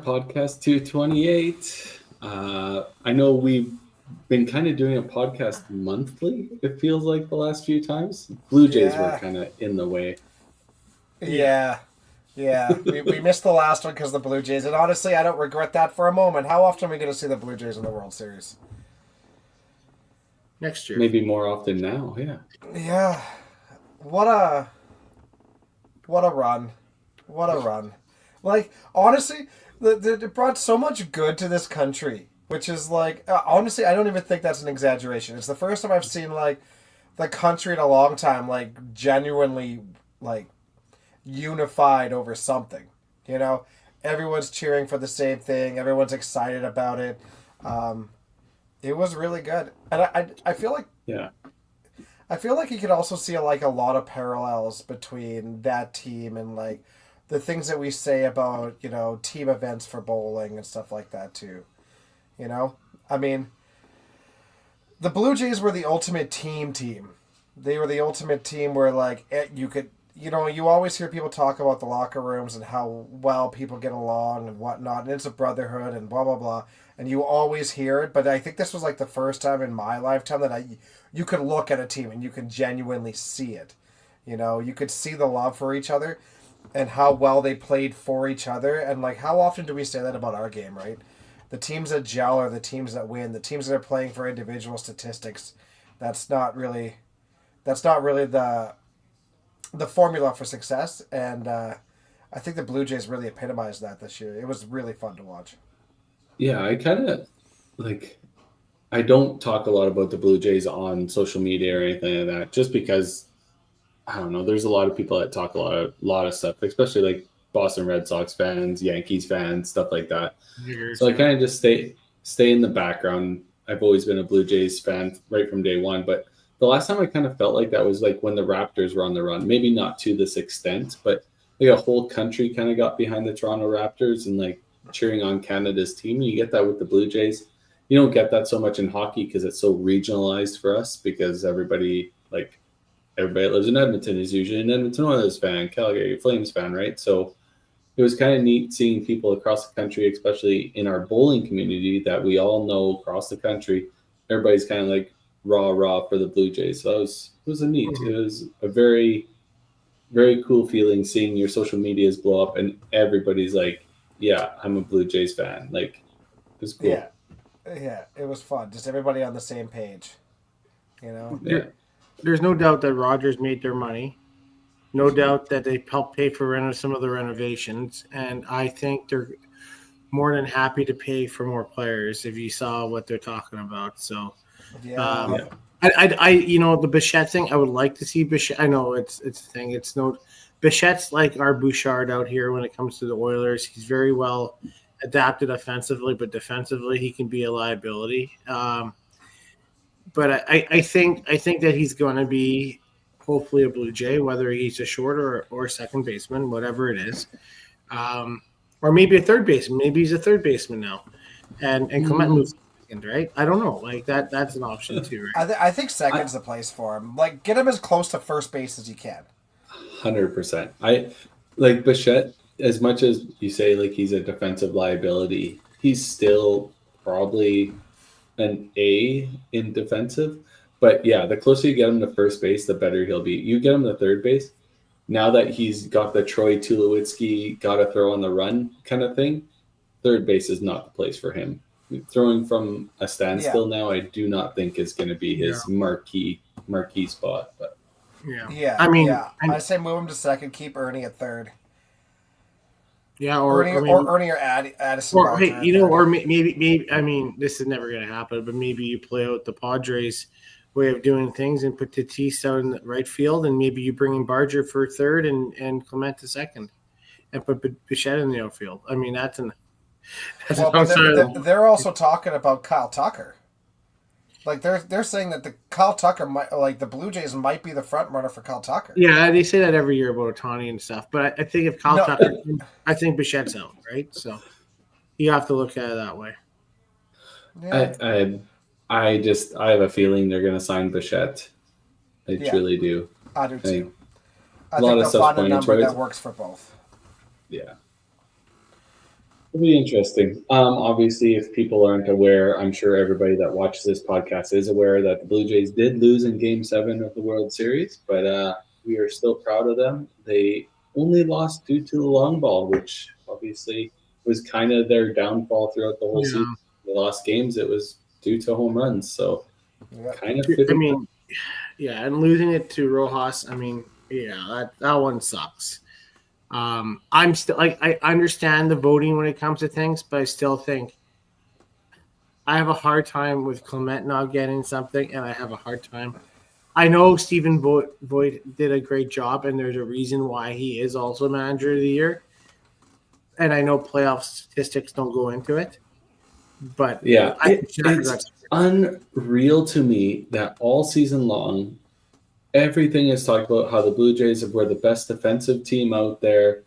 podcast 228. I know we've been kind of doing a podcast monthly, it feels like the last few times. Blue Jays were Yeah, kind of in the way. yeah, yeah. We missed the last one because of the Blue Jays, and honestly, I don't regret that for a moment. How often are we going to see the Blue Jays in the World Series? Next year. Maybe more often now, yeah. Yeah, what a what a run, what a run. Like honestly, it brought so much good to this country, which is like honestly, I don't even think that's an exaggeration. It's the first time I've seen like the country in a long time like genuinely like unified over something. You know, everyone's cheering for the same thing. Everyone's excited about it. Um, it was really good, and I feel like Yeah. you could also see like a lot of parallels between that team and like the things that we say about team events for bowling and stuff like that too. You know, I mean, the Blue Jays were the ultimate team. They were the ultimate team where like you could you always hear people talk about the locker rooms and how well people get along and whatnot, and it's a brotherhood and blah blah blah, and you always hear it. But I think this was like the first time in my lifetime that you could look at a team and you could genuinely see it. You know, you could see the love for each other and how well they played for each other. And like, how often do we say that about our game, right? The teams that gel are the teams that win. The teams that are playing for individual statistics, that's not really the formula for success. And I think the Blue Jays really epitomized that this year. It was really fun to watch. Yeah, I kind of like, I don't talk a lot about the Blue Jays on social media or anything like that, just because I don't know. There's a lot of people that talk a lot of stuff, especially like Boston Red Sox fans, Yankees fans, stuff like that. So I kind of just stay in the background. I've always been a Blue Jays fan right from day one, but the last time I kind of felt like that was like when the Raptors were on the run. Maybe not to this extent, but like a whole country kind of got behind the Toronto Raptors and like cheering on Canada's team. And you get that with the Blue Jays. You don't get that so much in hockey because it's so regionalized for us because everybody that lives in Edmonton is usually an Edmonton Oilers fan, Calgary Flames fan, right? So it was kind of neat seeing people across the country, especially in our bowling community that we all know across the country. Everybody's kind of like rah for the Blue Jays. So it was a neat. Mhm. It was a very, very cool feeling seeing your social medias blow up and everybody's like, yeah, I'm a Blue Jays fan. Like, it was cool. Yeah, yeah, it was fun. Just everybody on the same page. You know. Yeah. There's no doubt that Rogers made their money. No doubt that they helped pay for some of the renovations, and I think they're more than happy to pay for more players. If you saw what they're talking about, so Yeah. Yeah. the Bichette thing. I would like to see Bichette. I know it's a thing. It's no Bichette's like our Bouchard out here when it comes to the Oilers. He's very well adapted offensively, but defensively he can be a liability. But I think that he's going to be hopefully a Blue Jay, whether he's a short or second baseman, whatever it is, or maybe a third baseman. Maybe he's a third baseman now, and Clement moves to second, right? I don't know. Like that's an option too, right? I think second's the place for him. Like, get him as close to first base as you can. 100%. I like Bichette, as much as you say like he's a defensive liability, he's still probably an A in defensive. But yeah, the closer you get him to first base, the better he'll be. You get him to third base, now that he's got the Troy Tulowitzki got to throw on the run kind of thing, third base is not the place for him. Throwing from a standstill now, I do not think is going to be his marquee spot. But Yeah. I mean, I say move him to second, keep Ernie at third. yeah, Ernie or Addison. or Barger hey, at third. or maybe. I mean, this is never going to happen, but maybe you play out the Padres' way of doing things and put Tatis out in the right field, and maybe you bring in Barger for third and Clement to second, and put Bichette in the outfield. I mean, that's Well, but they're also talking about Kyle Tucker. Like they're saying that the Kyle Tucker might, like the Blue Jays might be the front runner for Kyle Tucker. Yeah, they say that every year about Otani and stuff, but I think if Kyle Tucker, I think Bichette's out, right? So you have to look at it that way. Yeah. I have a feeling they're going to sign Bichette. I truly do. I do too. I lot think of they'll stuff find a pointing number towards- that works for both. Yeah. It'll be interesting. Obviously, if people aren't aware, I'm sure everybody that watches this podcast is aware that the Blue Jays did lose in Game 7 of the World Series, but we are still proud of them. They only lost due to the long ball, which obviously was kind of their downfall throughout the whole season. Yeah. They lost games, it was due to home runs. So Yeah. kind of I fitting. mean, yeah, and losing it to Rojas, I mean, yeah, that one sucks. I'm still like I understand the voting when it comes to things, but I still think I have a hard time with Clement not getting something, and I have a hard time. I know Stephen Voigt did a great job, and there's a reason why he is also manager of the year. And I know playoff statistics don't go into it, but Yeah, I it's unreal to me that all season long, everything is talked about how the Blue Jays were the best defensive team out there,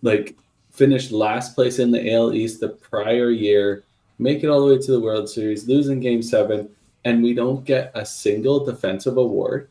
like finished last place in the AL East the prior year, make it all the way to the World Series, losing Game 7, and we don't get a single defensive award.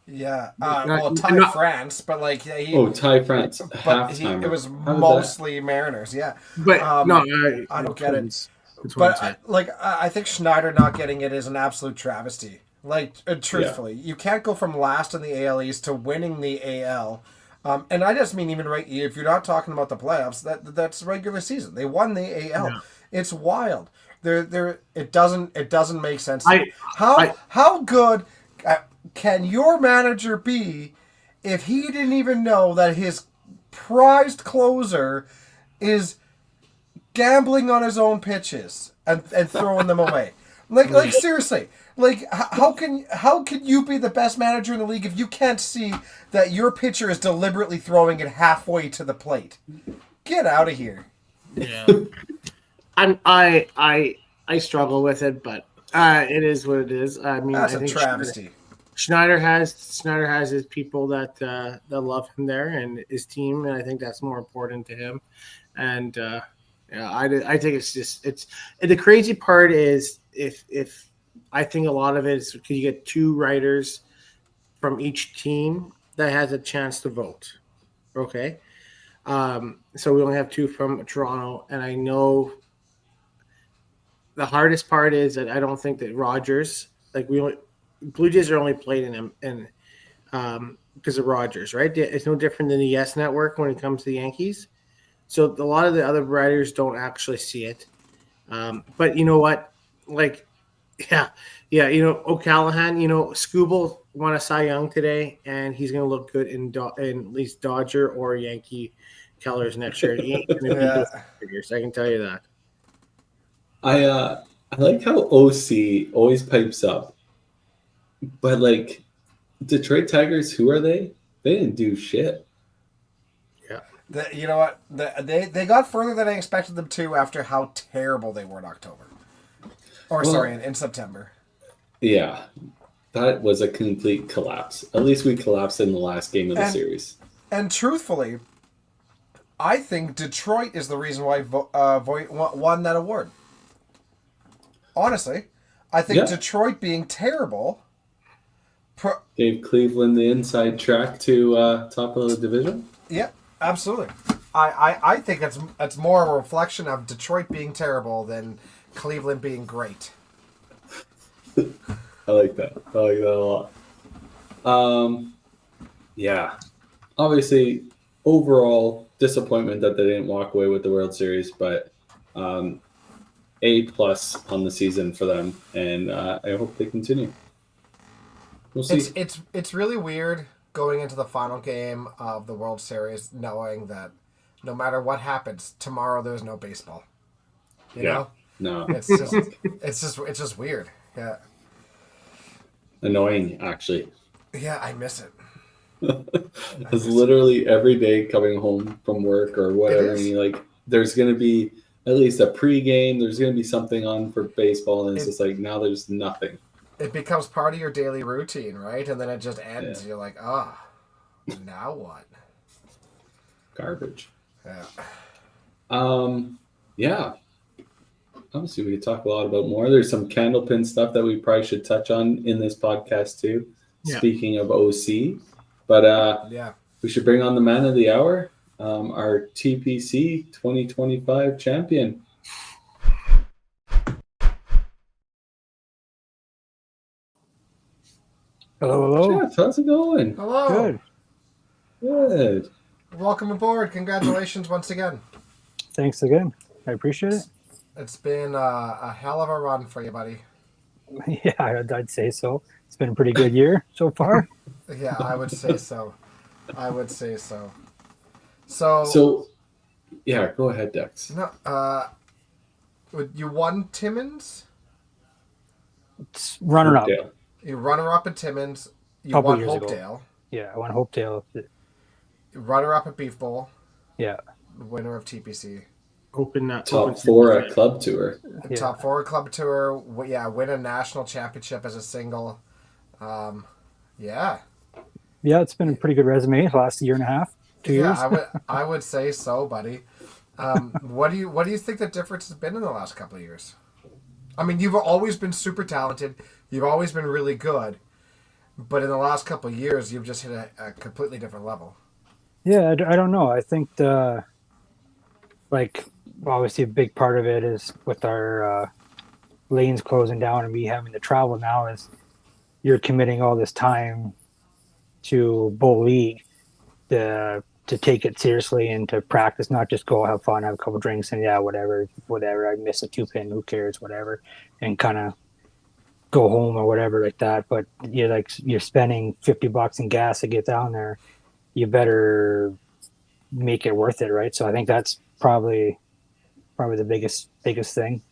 Yeah. Not- Ty not- France, but like yeah, he. Oh, Ty France, But halftime. it was How did mostly Mariners. Yeah. but no, I don't get it. Twins. The Twins, But yeah. I think Schneider not getting it is an absolute travesty. Like truthfully, you can't go from last in the AL East to winning the AL. And I just mean even right if you're not talking about the playoffs, that's regular season. They won the AL. Yeah. It's wild. It doesn't make sense. I- How good can your manager be if he didn't even know that his prized closer is gambling on his own pitches and throwing them away? Like seriously, like how can you be the best manager in the league if you can't see that your pitcher is deliberately throwing it halfway to the plate? Get out of here. Yeah. I struggle with it, but it is what it is. I mean, That's I a think travesty. Schneider has his people that love him there and his team, and I think that's more important to him. And I think it's the crazy part is if I think a lot of it is because you get two writers from each team that has a chance to vote. Okay. So we only have two from Toronto, and I know the hardest part is that I don't think that Rogers, Blue Jays are only played in him and because of Rogers, right? It's no different than the Yes Network when it comes to the Yankees. So a lot of the other writers don't actually see it. But you know what? O'Callahan, Scooble won a Cy Young today, and he's going to look good in at least Dodger or Yankee colors next year. He ain't going to beat those figures, I can tell you that. I like how OC always pipes up, but like Detroit Tigers, who are they? They didn't do shit. Yeah. You know what? They got further than I expected them to after how terrible they were in October. In September. Yeah, that was a complete collapse. At least we collapsed in the last game of the series. And truthfully, I think Detroit is the reason why Voigt won that award. Honestly, I think Detroit being terrible gave Cleveland the inside track to top of the division. Yeah, absolutely. I think it's more a reflection of Detroit being terrible than Cleveland being great. I like that a lot. Yeah. Obviously, overall disappointment that they didn't walk away with the World Series, but A+ on the season for them, and I hope they continue. We'll see. It's really weird going into the final game of the World Series knowing that no matter what happens, tomorrow there's no baseball. You know? No. It's just weird. Yeah. Annoying, actually. Yeah, I miss it. It's literally every day coming home from work or whatever, and you're like, there's going to be at least a pregame, there's going to be something on for baseball, and it's just like, now there's nothing. It becomes part of your daily routine, right? And then it just ends. Yeah. You're like, now what? Garbage. Yeah. Yeah. Obviously, we could talk a lot about more. There's some Candlepin stuff that we probably should touch on in this podcast too. Yeah. Speaking of OC, but we should bring on the man of the hour. our TPC 2025 champion. Hello. Jeff, how's it going? Hello. Good. Good. Welcome aboard. Congratulations once again. Thanks again. I appreciate it. It's been a hell of a run for you, buddy. Yeah, I'd say so. It's been a pretty good year so far. Yeah, I would say so. So, So, yeah, go ahead, Dex. no, you won Timmins. It's runner up. Oakdale. You runner-up at Timmins. You Couple won years ago. Hopedale. Yeah, I won Hopedale. Runner-up at Beef Bowl. Yeah. Winner of TPC. Top 4 at Club Tour. Yeah. Top 4 Club Tour. Win a national championship as a single. Yeah. Yeah, it's been a pretty good resume the last year and a half, 2 years. I would say so, buddy. What do you think the difference has been in the last couple of years? I mean, you've always been super talented. You've always been really good. But in the last couple of years, you've just hit a completely different level. Yeah, I don't know. I think obviously a big part of it is with our lanes closing down and me having to travel now is you're committing all this time to bowl league to take it seriously and to practice, not just go have fun, have a couple drinks and whatever, I miss a 2-pin, who cares, whatever, and kind of go home or whatever like that. But you're spending $50 in gas to get down there, you better make it worth it, right? So I think that's probably the biggest thing.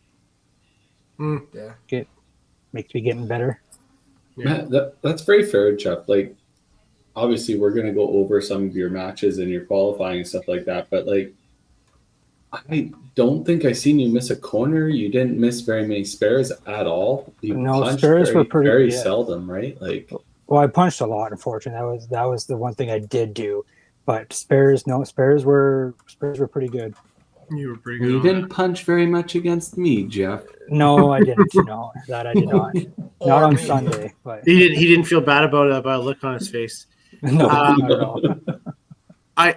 Yeah. Makes me getting better. Yeah, that's very fair, Jeff. Like, obviously, we're going to go over some of your matches and your qualifying and stuff like that. But, like, I don't think I seen you miss a corner. You didn't miss very many spares at all. You punched spares were pretty very seldom, right? Like, well, I punched a lot, unfortunately. That was the one thing I did do. But spares were pretty good. You were pretty good. you didn't punch very much against me, Jeff. No, I didn't. No, that I did not. Not on Sunday, but He didn't feel bad about it by the look on his face. no, not at all. I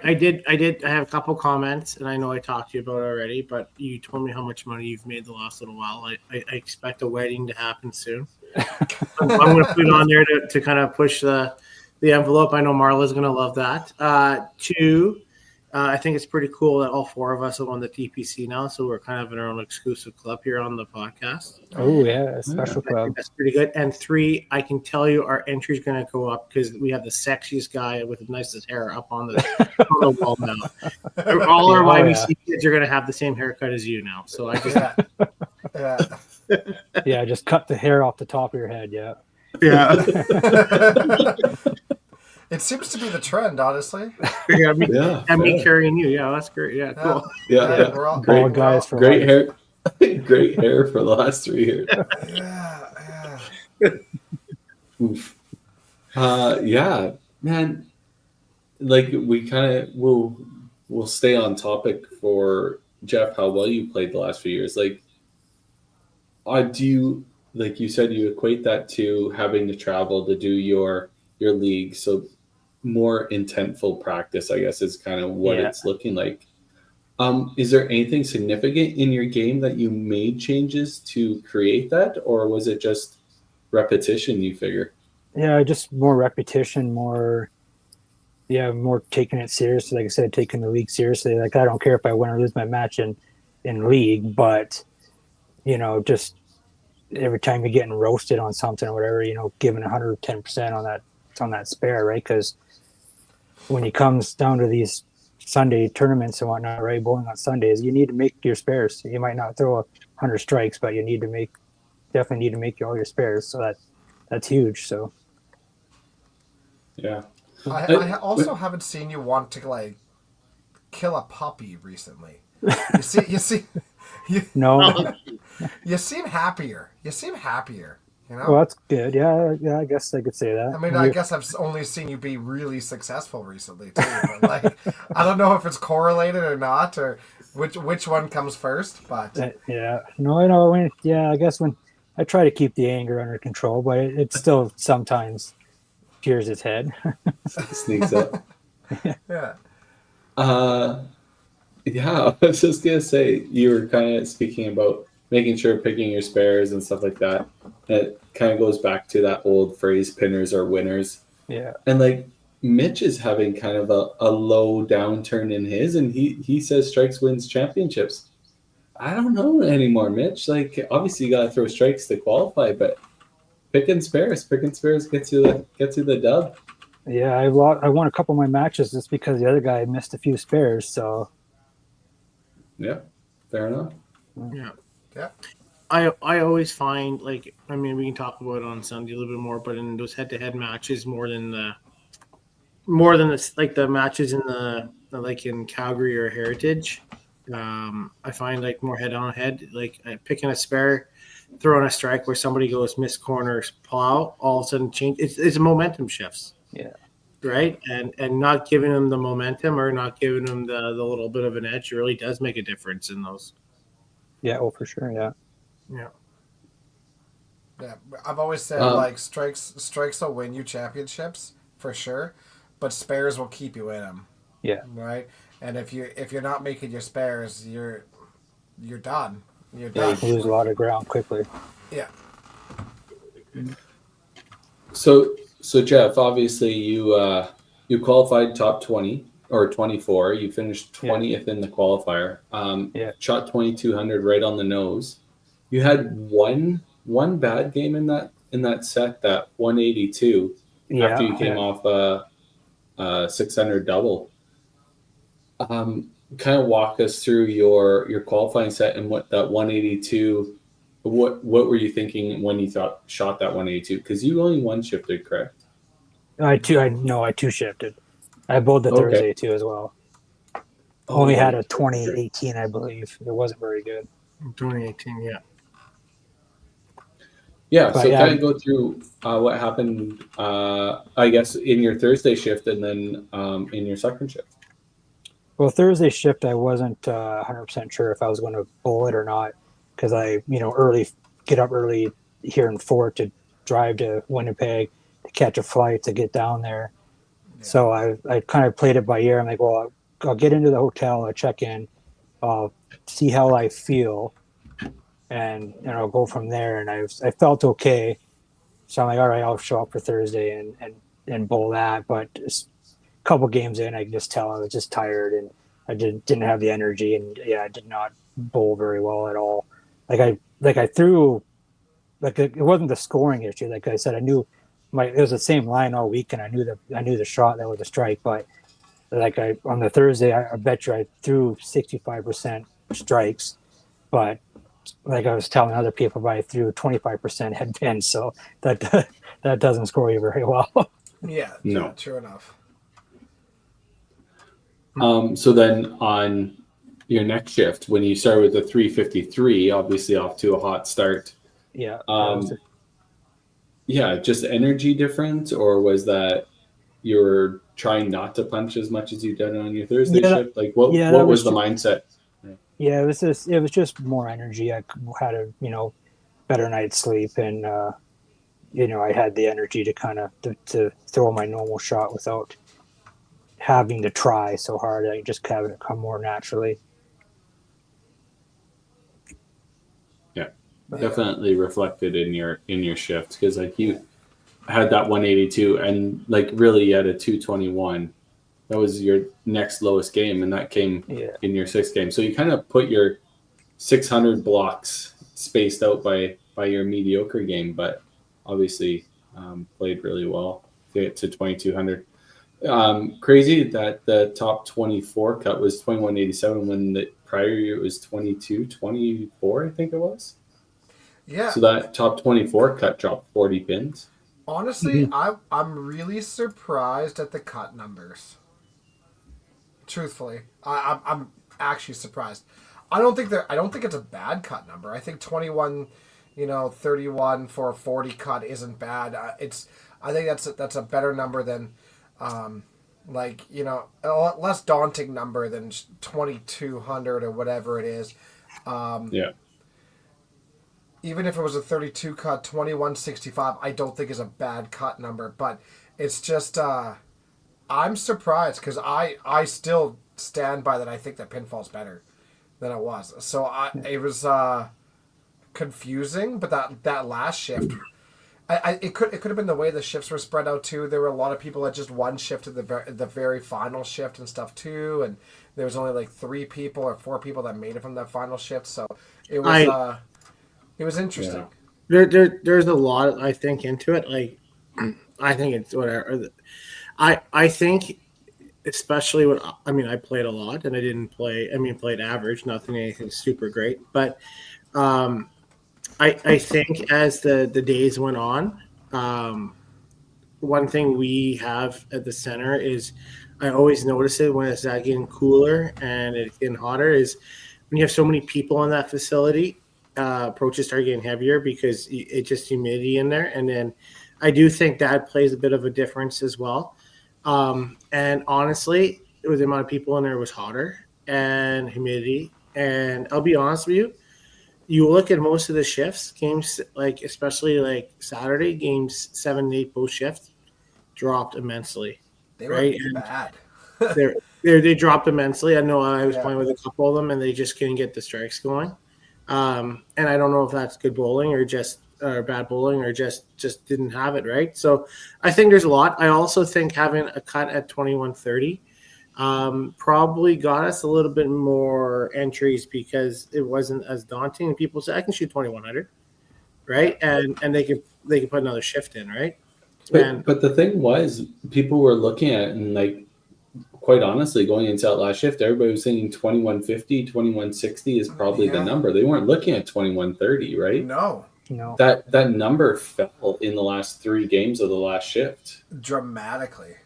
have a couple comments, and I know I talked to you about it already, but you told me how much money you've made the last little while. I expect a wedding to happen soon. I'm going to put it on there to kind of push the envelope. I know Marla's going to love that. Two, I think it's pretty cool that all 4 of us are on the TPC now, so we're kind of in our own exclusive club here on the podcast. Oh yeah, a special I club. think that's pretty good. And 3, I can tell you our entry is going to go up because we have the sexiest guy with the nicest hair up on the wall now. All our YBC kids are going to have the same haircut as you now. So I just Yeah, just cut the hair off the top of your head. Yeah. It seems to be the trend, honestly. Me carrying you. Yeah, that's great. Yeah, cool. Yeah. We're all Great guys for great life. hair. Great hair for the last 3 years. Oof. Yeah, man. Like, we kind of we'll stay on topic for Jeff. How well you played the last few years. Like, do you, like you said, you equate that to having to travel to do your league? So more intentful practice, I guess, is kind of what it's looking like. Is there anything significant in your game that you made changes to create that, or was it just repetition, you figure? Yeah, just more repetition, more taking it seriously. Like I said, taking the league seriously. Like, I don't care if I win or lose my match in league, but just every time you're getting roasted on something or whatever, giving 110% on that spare, right? Because when it comes down to these Sunday tournaments and whatnot, right, bowling on Sundays, you need to make your spares. You might not throw 100 strikes, but you definitely need to make all your spares. So that's huge. So yeah. I also haven't seen you want to kill a puppy recently. You see, no. You seem happier. Well, that's good. Yeah, I guess I could say that. I mean, I guess I've only seen you be really successful recently too. But I don't know if it's correlated or not, or which one comes first. But no, I know. I guess when I try to keep the anger under control, but it still sometimes rears its head. Sneaks up. Yeah. Uh, yeah, I was just gonna say you were kind of speaking about making sure picking your spares and stuff like that. It kind of goes back to that old phrase, "Pinners are winners." Yeah. And like Mitch is having kind of a low downturn in his, and he says strikes wins championships. I don't know anymore, Mitch. Like obviously you gotta throw strikes to qualify, but picking spares gets you the dub. Yeah, I won a couple of my matches just because the other guy missed a few spares. So Yeah, fair enough. Yeah. Yeah. I always find, like, I mean, we can talk about it on Sunday a little bit more, but in those head-to-head matches, like the matches in the like in Calgary or Heritage, I find like more head-on-head, like picking a spare, throwing a strike where somebody goes miss corners, plow, all of a sudden change. It's a momentum shifts, yeah, right? And not giving them the momentum or not giving them the little bit of an edge really does make a difference in those. yeah, oh for sure, yeah, Yeah. Yeah, I've always said Um, like strikes will win you championships for sure, but spares will keep you in them, yeah. right? And if you're not making your spares, you're done. You're Yeah, you done. can lose a lot of ground quickly. Yeah, so Jeff, obviously you qualified top 20 or 24. You finished Yeah, 20th in the qualifier. yeah, Shot 2200 right on the nose. You had one bad game in that set, that 182 after yeah. you came off a 600 double. Kind of walk us through your qualifying set and what that 182. What were you thinking when you shot that 182? Because you only one shifted, correct? I two shifted. I bowled the Okay. Thursday too as well. Only had Oh, a okay. 2018, I believe. It wasn't very good, 2018, yeah. Yeah. but So yeah. kind of go through what happened. I guess in your Thursday shift and then in your second shift. Well, Thursday shift, I wasn't 100% sure if I was going to bowl it or not because early get up early here in Fort to drive to Winnipeg to catch a flight to get down there. yeah, So I kind of played it by ear. I'm like, well, I'll get into the hotel, I'll check in, I'll see how I feel, and I'll go from there. And I felt okay, so I'm like, all right, I'll show up for Thursday and bowl that. But just a couple games in, I could just tell I was just tired and I didn't have the energy, and yeah, I did not bowl very well at all. I threw like it wasn't the scoring issue. Like I said, I knew it was the same line all week, and I knew the shot that was a strike. But like on the Thursday, I bet you I threw 65% strikes, but like I was telling other people, I threw 25% head pins, so that that doesn't score you very well. yeah, yeah. No. True enough. So then on your next shift, when you start with the 353, obviously off to a hot start. Yeah, that was Um, yeah, just energy difference, or was that you're trying not to punch as much as you did on your Thursday yeah, shift? Like what yeah. That what was was the mindset? yeah. It was just more energy. I had a better night's sleep, and I had the energy to kind of to throw my normal shot without having to try so hard. I just have it come more naturally. Yeah, But, definitely reflected in your shift because like you had that 182 and like really you had a 221. That was your next lowest game, and that came yeah, in your sixth game. So you kind of put your 600 blocks spaced out by your mediocre game, but obviously played really well to get to 2200. Crazy that the top 24 cut was 2187 when the prior year it was 2224, I think it was. Yeah, So that top 24 cut dropped 40 pins. honestly, I'm really surprised at the cut numbers. Truthfully, I'm actually surprised. I don't think it's a bad cut number. I think 21, 31 for a 40 cut isn't bad. I think that's a better number than, a less daunting number than 2200 or whatever it is. Yeah. Even if it was a 32 cut, 2165, I don't think is a bad cut number. But it's just I'm surprised because I still stand by that. I think that pinfall's better than it was. So it was confusing, but that last shift, it could have been the way the shifts were spread out too. There were a lot of people that just one shift at the very final shift and stuff too, and there was only like 3 people or 4 people that made it from that final shift. So it was interesting. Yeah. There's a lot I think into it. Like I think it's whatever. I think especially when I played a lot and I didn't play. Played average, nothing anything super great, but. I think as the days went on, one thing we have at the center is I always notice it when it's getting cooler and it's getting hotter is when you have so many people in that facility, approaches start getting heavier because it's just humidity in there. And then I do think that plays a bit of a difference as well. And honestly, with the amount of people in there was hotter and humidity. And I'll be honest with you, you look at most of the shifts, games especially like Saturday, games 7 and 8 post shift dropped immensely. They were bad. they dropped immensely. I know I was playing with a couple of them and they just couldn't get the strikes going. And I don't know if that's good bowling or just bad bowling or just didn't have it right. So I think there's a lot. I also think having a cut at 21:30 probably got us a little bit more entries because it wasn't as daunting. And people say I can shoot 2100, right? And they can put another shift in, right? But the thing was, people were looking at it and like, quite honestly, going into that last shift, everybody was thinking 2150, 2160 is probably the number. They weren't looking at 2130, right? No. That number fell in the last 3 games of the last shift dramatically.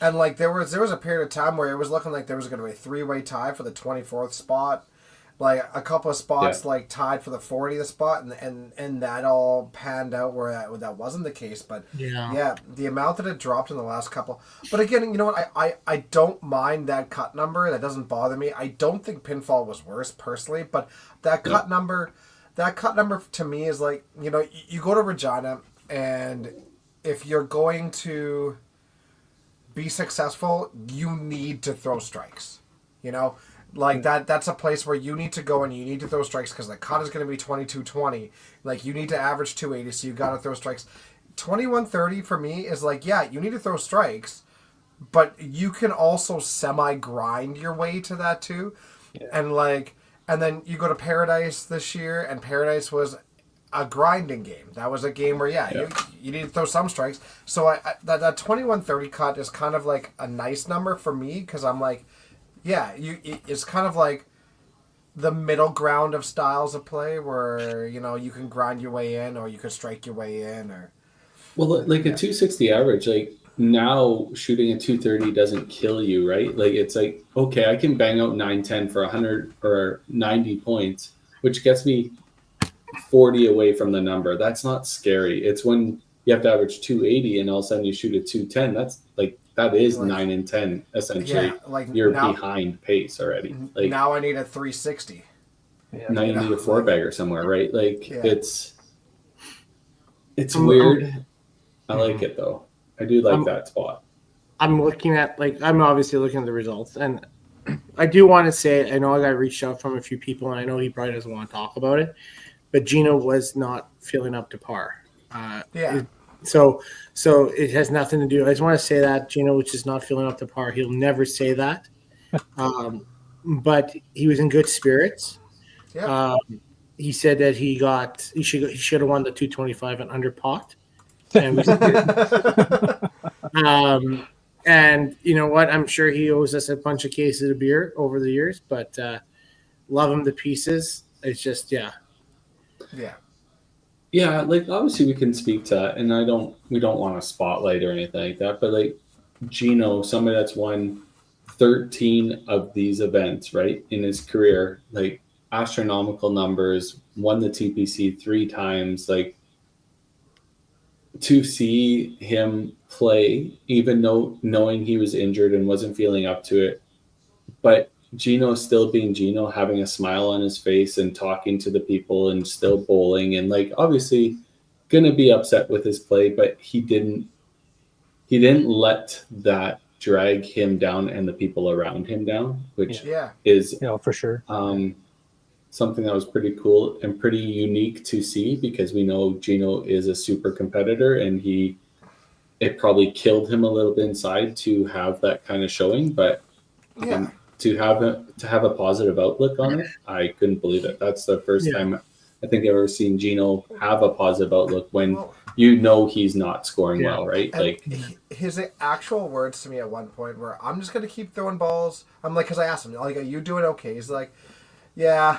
And like there was a period of time where it was looking like there was going to be a 3-way tie for the 24th spot, like a couple of spots like tied for the 40th spot, and that all panned out where that wasn't the case. But the amount that it dropped in the last couple. But again, you know what? I don't mind that cut number. That doesn't bother me. I don't think pinfall was worse personally, but that cut number to me is like, you know, you go to Regina, and if you're going to be successful, you need to throw strikes. You know, like that's a place where you need to go and you need to throw strikes because the cut is going to be 22-20. Like you need to average 280, so you got to throw strikes. 21-30 for me is like, yeah, you need to throw strikes, but you can also semi-grind your way to that too. Yeah. And then you go to Paradise this year, and Paradise was a grinding game. That was a game where, you need to throw some strikes. So that 21-30 cut is kind of like a nice number for me because I'm like, it's kind of like the middle ground of styles of play where, you know, you can grind your way in or you can strike your way in. Or well, like a 260 average, like now shooting a 230 doesn't kill you, right? Like it's like, okay, I can bang out 910 for 100 or 90 points, which gets me 40 away from the number. That's not scary. It's when you have to average 280 and all of a sudden you shoot a 210. That's like, that is 9 and 10 essentially. Like you're behind pace already. Like now I need a 360. Now you need a 4-bagger somewhere, right? Like it's weird. I like it though. I do like that spot. I'm obviously looking at the results, and I do want to say, I know I got reached out from a few people, and I know he probably doesn't want to talk about it, but Gino was not feeling up to par. So it has nothing to do. I just want to say that Gino was just not feeling up to par. He'll never say that. But he was in good spirits. Yeah. He said that he should have won the 225 and under pot. And and you know what? I'm sure he owes us a bunch of cases of beer over the years, but love him to pieces. It's just Yeah, like obviously we can speak to that, and we don't want to spotlight or anything like that, but like Gino, somebody that's won 13 of these events, right, in his career, like astronomical numbers, won the TPC 3 times, like to see him play, even though knowing he was injured and wasn't feeling up to it, but Gino still being Gino, having a smile on his face and talking to the people and still bowling and like obviously gonna be upset with his play, but he didn't let that drag him down and the people around him down, which Yeah. is For sure. something that was pretty cool and pretty unique to see, because we know Gino is a super competitor, and it probably killed him a little bit inside to have that kind of showing, but Yeah. to have a positive outlook on it, I couldn't believe it. That's the first time I think I've ever seen Gino have a positive outlook when Well, he's not scoring well, right? and Like, his actual words to me at one point were, "I'm just gonna keep throwing balls." I'm like, because I asked him, like, "Are you doing okay?" He's like, "Yeah."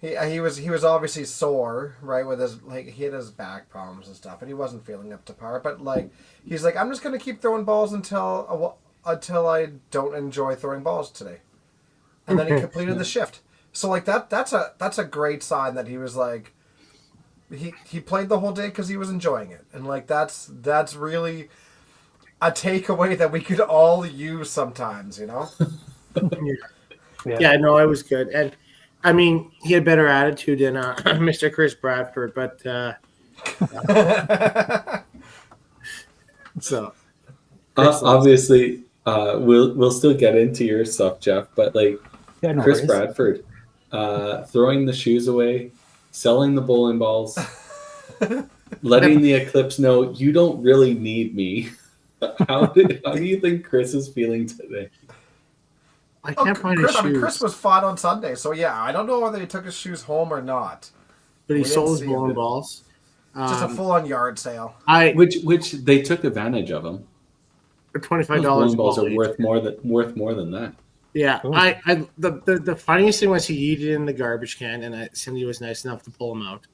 He was obviously sore, right? With his, like, he had his back problems and stuff, and he wasn't feeling up to par. But like, he's like, "I'm just gonna keep throwing balls until I don't enjoy throwing balls today," and then he completed the shift. So like that's a great sign that he was like, he played the whole day because he was enjoying it, and like that's really a takeaway that we could all use sometimes, you know. Yeah, no, it was good. And I mean, he had better attitude than Mr. Chris Bradford, but so obviously, we'll still get into your stuff, Jeff, but like, Yeah, no Chris worries. Bradford throwing the shoes away, selling the bowling balls, letting the Eclipse know you don't really need me. How do you think Chris is feeling today? I can't find his Chris, shoes. I mean, Chris was fine on Sunday, so yeah, I don't know whether he took his shoes home or not. But he We sold didn't his see bowling him. balls. Just a full-on yard sale. Which they took advantage of him. $25 Those bowling balls are each. worth more than that. Yeah, Cool. the funniest thing was he yeeted in the garbage can, and Cindy was nice enough to pull him out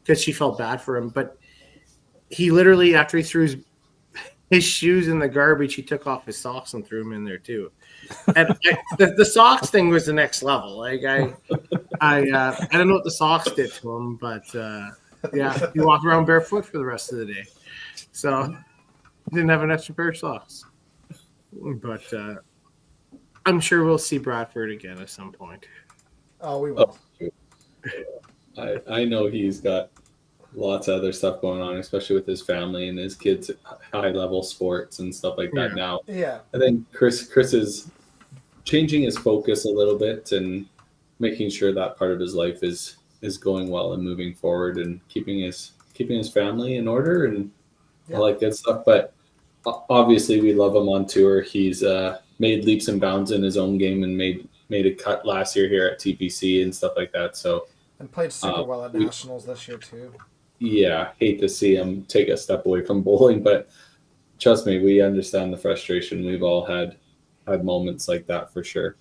because she felt bad for him. But he literally, after he threw his shoes in the garbage, he took off his socks and threw them in there too. And the socks thing was the next level. Like I don't know what the socks did to him, but yeah, he walked around barefoot for the rest of the day. So he didn't have an extra pair of socks. But I'm sure we'll see Bradford again at some point. Oh, we will. I know he's got lots of other stuff going on, especially with his family and his kids at high level sports and stuff like that. Yeah. Now, Yeah. I think Chris is changing his focus a little bit and making sure that part of his life is going well and moving forward and keeping his family in order and all that good stuff. But obviously, we love him on tour. He's made leaps and bounds in his own game and made a cut last year here at TPC and stuff like that. So, And played super well at Nationals this year too. yeah, hate to see him take a step away from bowling, but trust me, we understand the frustration. We've all had moments like that for sure.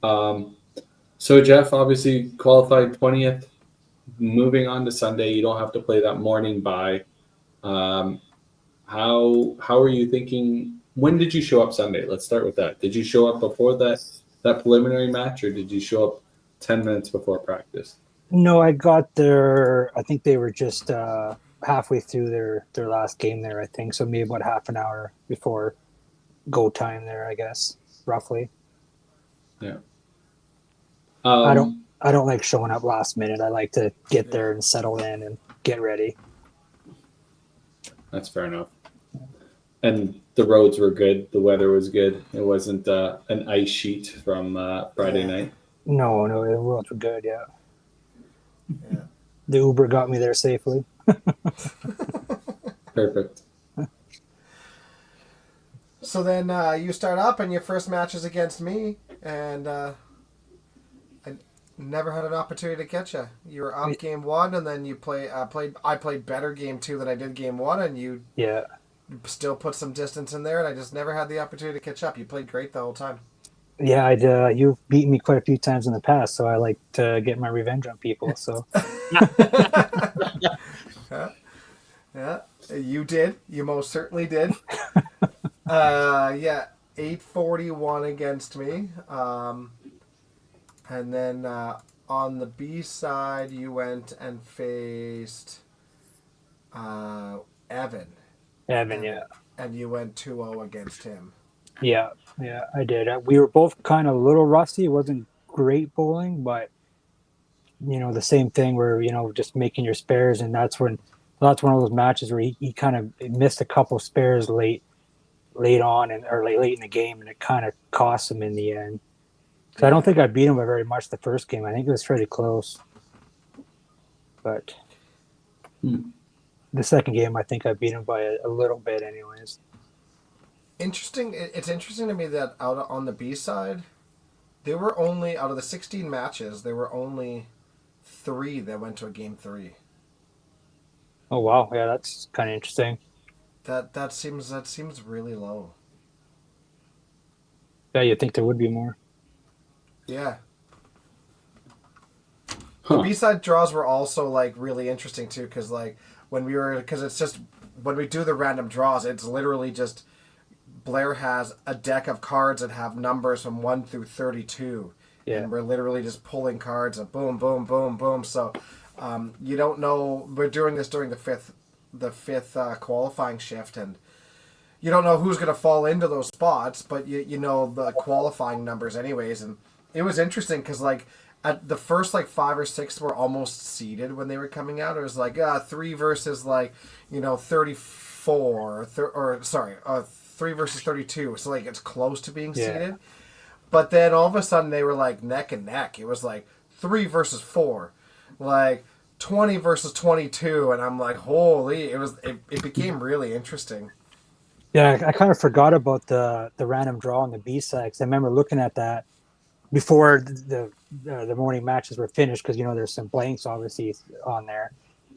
So Jeff, obviously qualified 20th. Moving on to Sunday, you don't have to play that morning bye. How are you thinking? When did you show up Sunday? Let's start with that. Did you show up before that preliminary match, or did you show up 10 minutes before practice? No, I got there. I think they were just halfway through their last game there. I think so, maybe about half an hour before go time there. I guess roughly. Yeah. I don't like showing up last minute. I like to get there and settle in and get ready. That's fair enough. And the roads were good. The weather was good. It wasn't an ice sheet from Friday night. No, the roads were good. Yeah. The Uber got me there safely. Perfect. So then you start up, and your first match is against me, and I never had an opportunity to catch you. You were up game one, and then you I played better game two than I did game one, and you still put some distance in there, and I just never had the opportunity to catch up. You played great the whole time. Yeah, you've beaten me quite a few times in the past, so I like to get my revenge on people. So yeah, you did. You most certainly did. 841 against me. And then on the B side, you went and faced Evan. Evan, yeah. And you went 2-0 against him. Yeah, I did. We were both kind of a little rusty. It wasn't great bowling, but the same thing where just making your spares, and that's one of those matches where he kind of missed a couple spares late, late on or late in the game, and it kind of cost him in the end. So I don't think I beat him by very much the first game. I think it was pretty close, but the second game I think I beat him by a little bit, anyways. Interesting. It's interesting to me that out on the B side, there were only out of the 16 matches, there were only 3 that went to a game 3. Oh wow, yeah, that's kind of interesting. That seems really low. Yeah, you'd think there would be more. Yeah. Huh. The B-side draws were also like really interesting too, because it's just when we do the random draws, it's literally just Blair has a deck of cards that have numbers from 1 through 32, and we're literally just pulling cards and boom, boom, boom, boom. So you don't know. We're doing this during the fifth qualifying shift, and you don't know who's going to fall into those spots, but you know the qualifying numbers anyways. And it was interesting because like at the first like 5 or 6 were almost seeded when they were coming out. It was like 3 versus 34 3 versus 32. So like it's close to being seeded. But then all of a sudden they were like neck and neck. It was like 3 versus 4, like 20 versus 22, and I'm like, holy! It became really interesting. Yeah, I kind of forgot about the random draw on the B side, because I remember looking at that before the morning matches were finished, because there's some blanks obviously on there,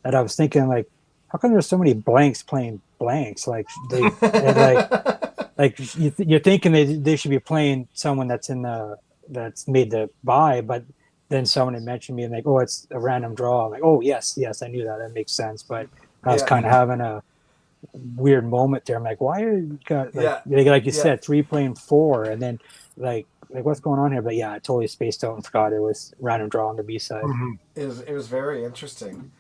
and I was thinking like, how come there's so many blanks playing blanks? Like you're thinking they should be playing someone that's made the bye, but then someone had mentioned me and like, oh, it's a random draw. I'm like, oh yes, I knew that makes sense, but I was kind of having a weird moment there. I'm like, why are you got like you said, 3 playing 4, and then like what's going on here? But yeah, I totally spaced out and forgot it was random draw on the B side. It was very interesting.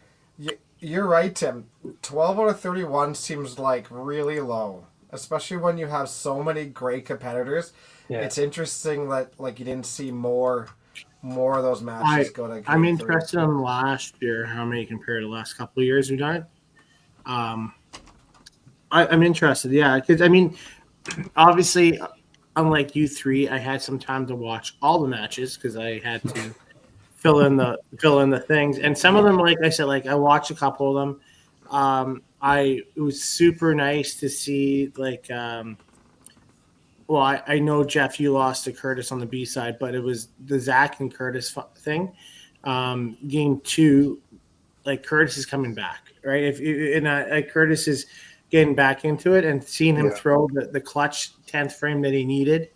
You're right, Tim. 12 out of 31 seems like really low, especially when you have so many great competitors. Yeah. It's interesting that like you didn't see more of those matches go to. I'm interested in last year, how many compared to the last couple of years we've done it. I'm interested, because I mean, obviously, unlike you 3, I had some time to watch all the matches because I had to fill in the things, and some of them, like I said, like I watched a couple of them. It was super nice to see like. I know, Jeff, you lost to Curtis on the B side, but it was the Zach and Curtis thing. Game 2, like Curtis is coming back, right? Curtis is getting back into it, and seeing him throw the clutch 10th frame that he needed.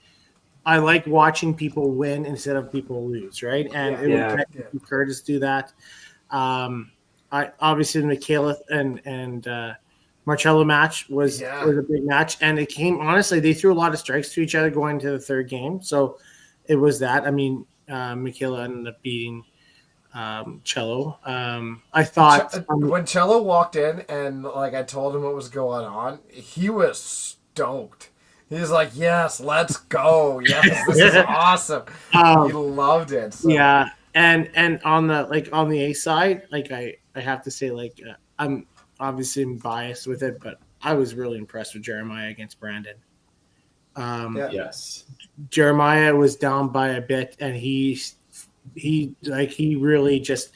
I like watching people win instead of people lose, right? And it would Curtis do that. Obviously the Michaela and Marcello match was a big match, and it came, honestly, they threw a lot of strikes to each other going into the third game, so it was that. I mean, Michaela ended up beating Cello. I thought when Cello walked in and like I told him what was going on, he was stoked. He's like, "Yes, let's go! Yes, this is awesome." He loved it. So. Yeah, and on the A side, like I have to say, like I'm obviously biased with it, but I was really impressed with Jeremiah against Brandon. Yes, Jeremiah was down by a bit, and he really just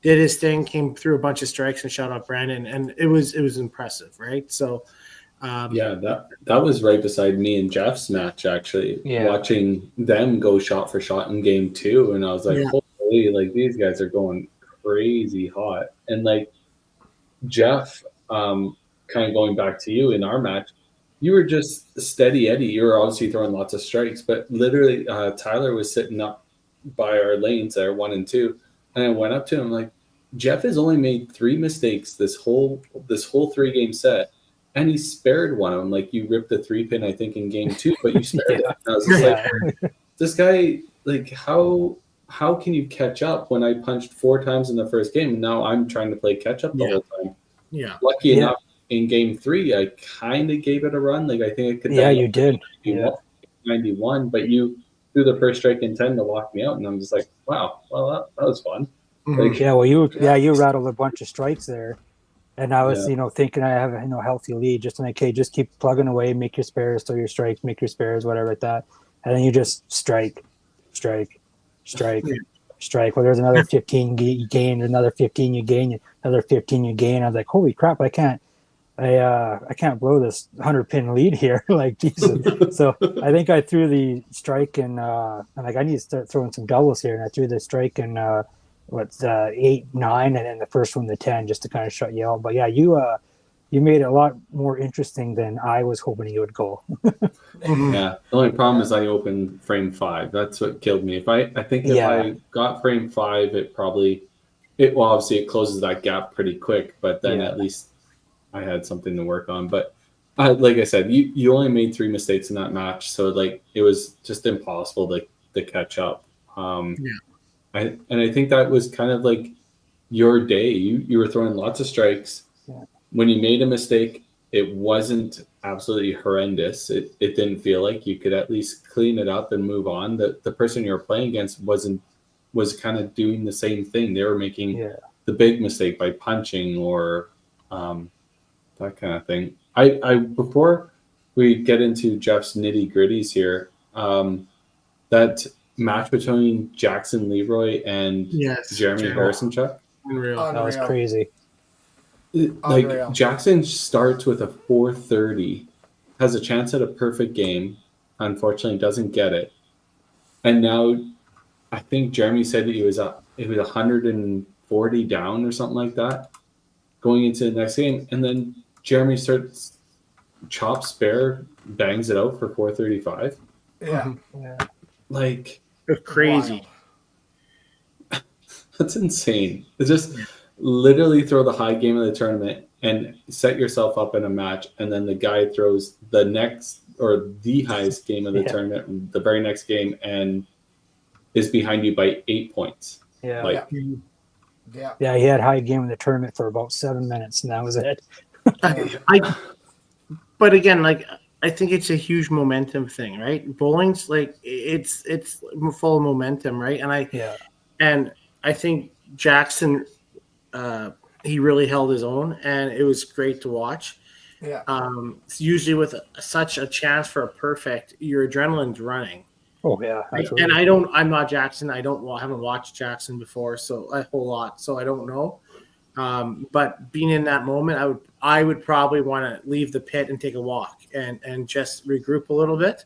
did his thing, came through a bunch of strikes and shot off Brandon, and it was impressive, right? So that was right beside me and Jeff's match, actually. Watching them go shot for shot in game 2, and I was like, holy, like these guys are going crazy hot. And like Jeff, kind of going back to you in our match, you were just steady Eddie. You were obviously throwing lots of strikes, but literally Tyler was sitting up by our lanes there, 1 and 2, and I went up to him like, Jeff has only made 3 mistakes this whole 3-game set, and he spared one of them. Like, you ripped the 3-pin, I think, in game 2, but you spared it. And I was just like, this guy, like, how can you catch up when I punched 4 times in the first game, and now I'm trying to play catch up the whole time? Yeah. Lucky enough, in game 3, I kind of gave it a run. Like, I think I could. Yeah, you did. 91, but you threw the first strike in 10 to lock me out, and I'm just like, wow, well, that was fun. Mm-hmm. Like, you rattled a bunch of strikes there. And I was, Yeah. thinking I have a healthy lead, just like, hey, just keep plugging away, make your spares, throw your strikes, make your spares, whatever like that. And then you just strike, strike, strike, Yeah. strike. Well, there's another 15 you gain, another 15 you gain, another 15 you gain. I was like, holy crap, I can't blow this 100-pin lead here. Like, Jesus. So I think I threw the strike and I'm like, I need to start throwing some doubles here. And I threw the strike and 8, 9, and then the first one the 10, just to kind of shut you out. But yeah, you made it a lot more interesting than I was hoping you would go. Yeah. The only problem is I opened frame 5. That's what killed me. I think if Yeah. I got frame 5, well, obviously it closes that gap pretty quick, but then Yeah. at least I had something to work on. But like I said, you only made 3 mistakes in that match, so like it was just impossible to catch up. I think that was kind of like your day. You were throwing lots of strikes. Yeah. When you made a mistake, it wasn't absolutely horrendous. It didn't feel like you could at least clean it up and move on. The person you were playing against was kind of doing the same thing. They were making Yeah. the big mistake by punching or that kind of thing. I before we get into Jeff's nitty gritties here, that match between Jackson Leroy and Yes, Jeremy Harrison Chuck. Unreal. That was Unreal. crazy. Like Unreal. Jackson starts with a 430, has a chance at a perfect game, unfortunately doesn't get it, and now I think Jeremy said that it was 140 down or something like that going into the next game, and then Jeremy starts chop spare, bangs it out for 435. Yeah. Yeah. Like It's crazy. Wild. that's insane. It's just literally throw the high game of the tournament and set yourself up in a match, and then the guy throws the next or the highest game of the tournament, the very next game, and is behind you by 8 points. Yeah. Like, Yeah. Yeah, he had high game in the tournament for about 7 minutes, and that was it. But again, like I think it's a huge momentum thing, right? Bowling's like it's full of momentum, right? And I think Jackson, he really held his own, and it was great to watch. Yeah. Usually with such a chance for a perfect, your adrenaline's running. Oh yeah, absolutely. And I'm not Jackson. I haven't watched Jackson before, so a whole lot, so I don't know. But being in that moment, I would probably want to leave the pit and take a walk and just regroup a little bit,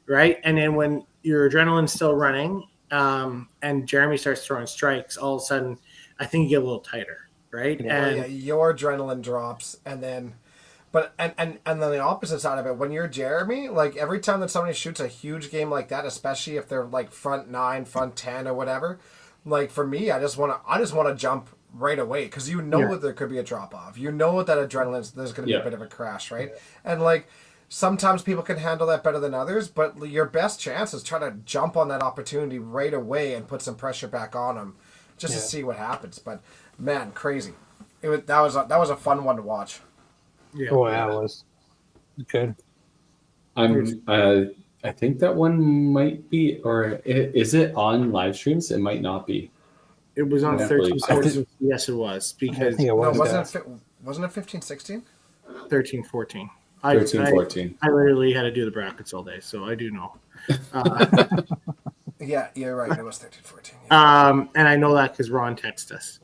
right? And then when your adrenaline's still running, and Jeremy starts throwing strikes, all of a sudden, I think you get a little tighter, right? Yeah. Your adrenaline drops, and then. But and then the opposite side of it, when you're Jeremy, like every time that somebody shoots a huge game like that, especially if they're like front 9, front 10, or whatever, like for me, I just want to jump right away because that there could be a drop off. That adrenaline, there's going to be a bit of a crash, right? Yeah. And like sometimes people can handle that better than others, but your best chance is try to jump on that opportunity right away and put some pressure back on them, just to see what happens. But man, crazy! That was a fun one to watch. Yeah. Oh yeah, it was good. I think that one might be, or is it on live streams? It might not be. It was on 13, 14. Yes, it was, I because think it was. Wasn't it 15, 16? 13, 14. 14. I literally had to do the brackets all day, so I do know. Yeah, you're right. It was 13, 14. Yeah. And I know that because Ron texted us,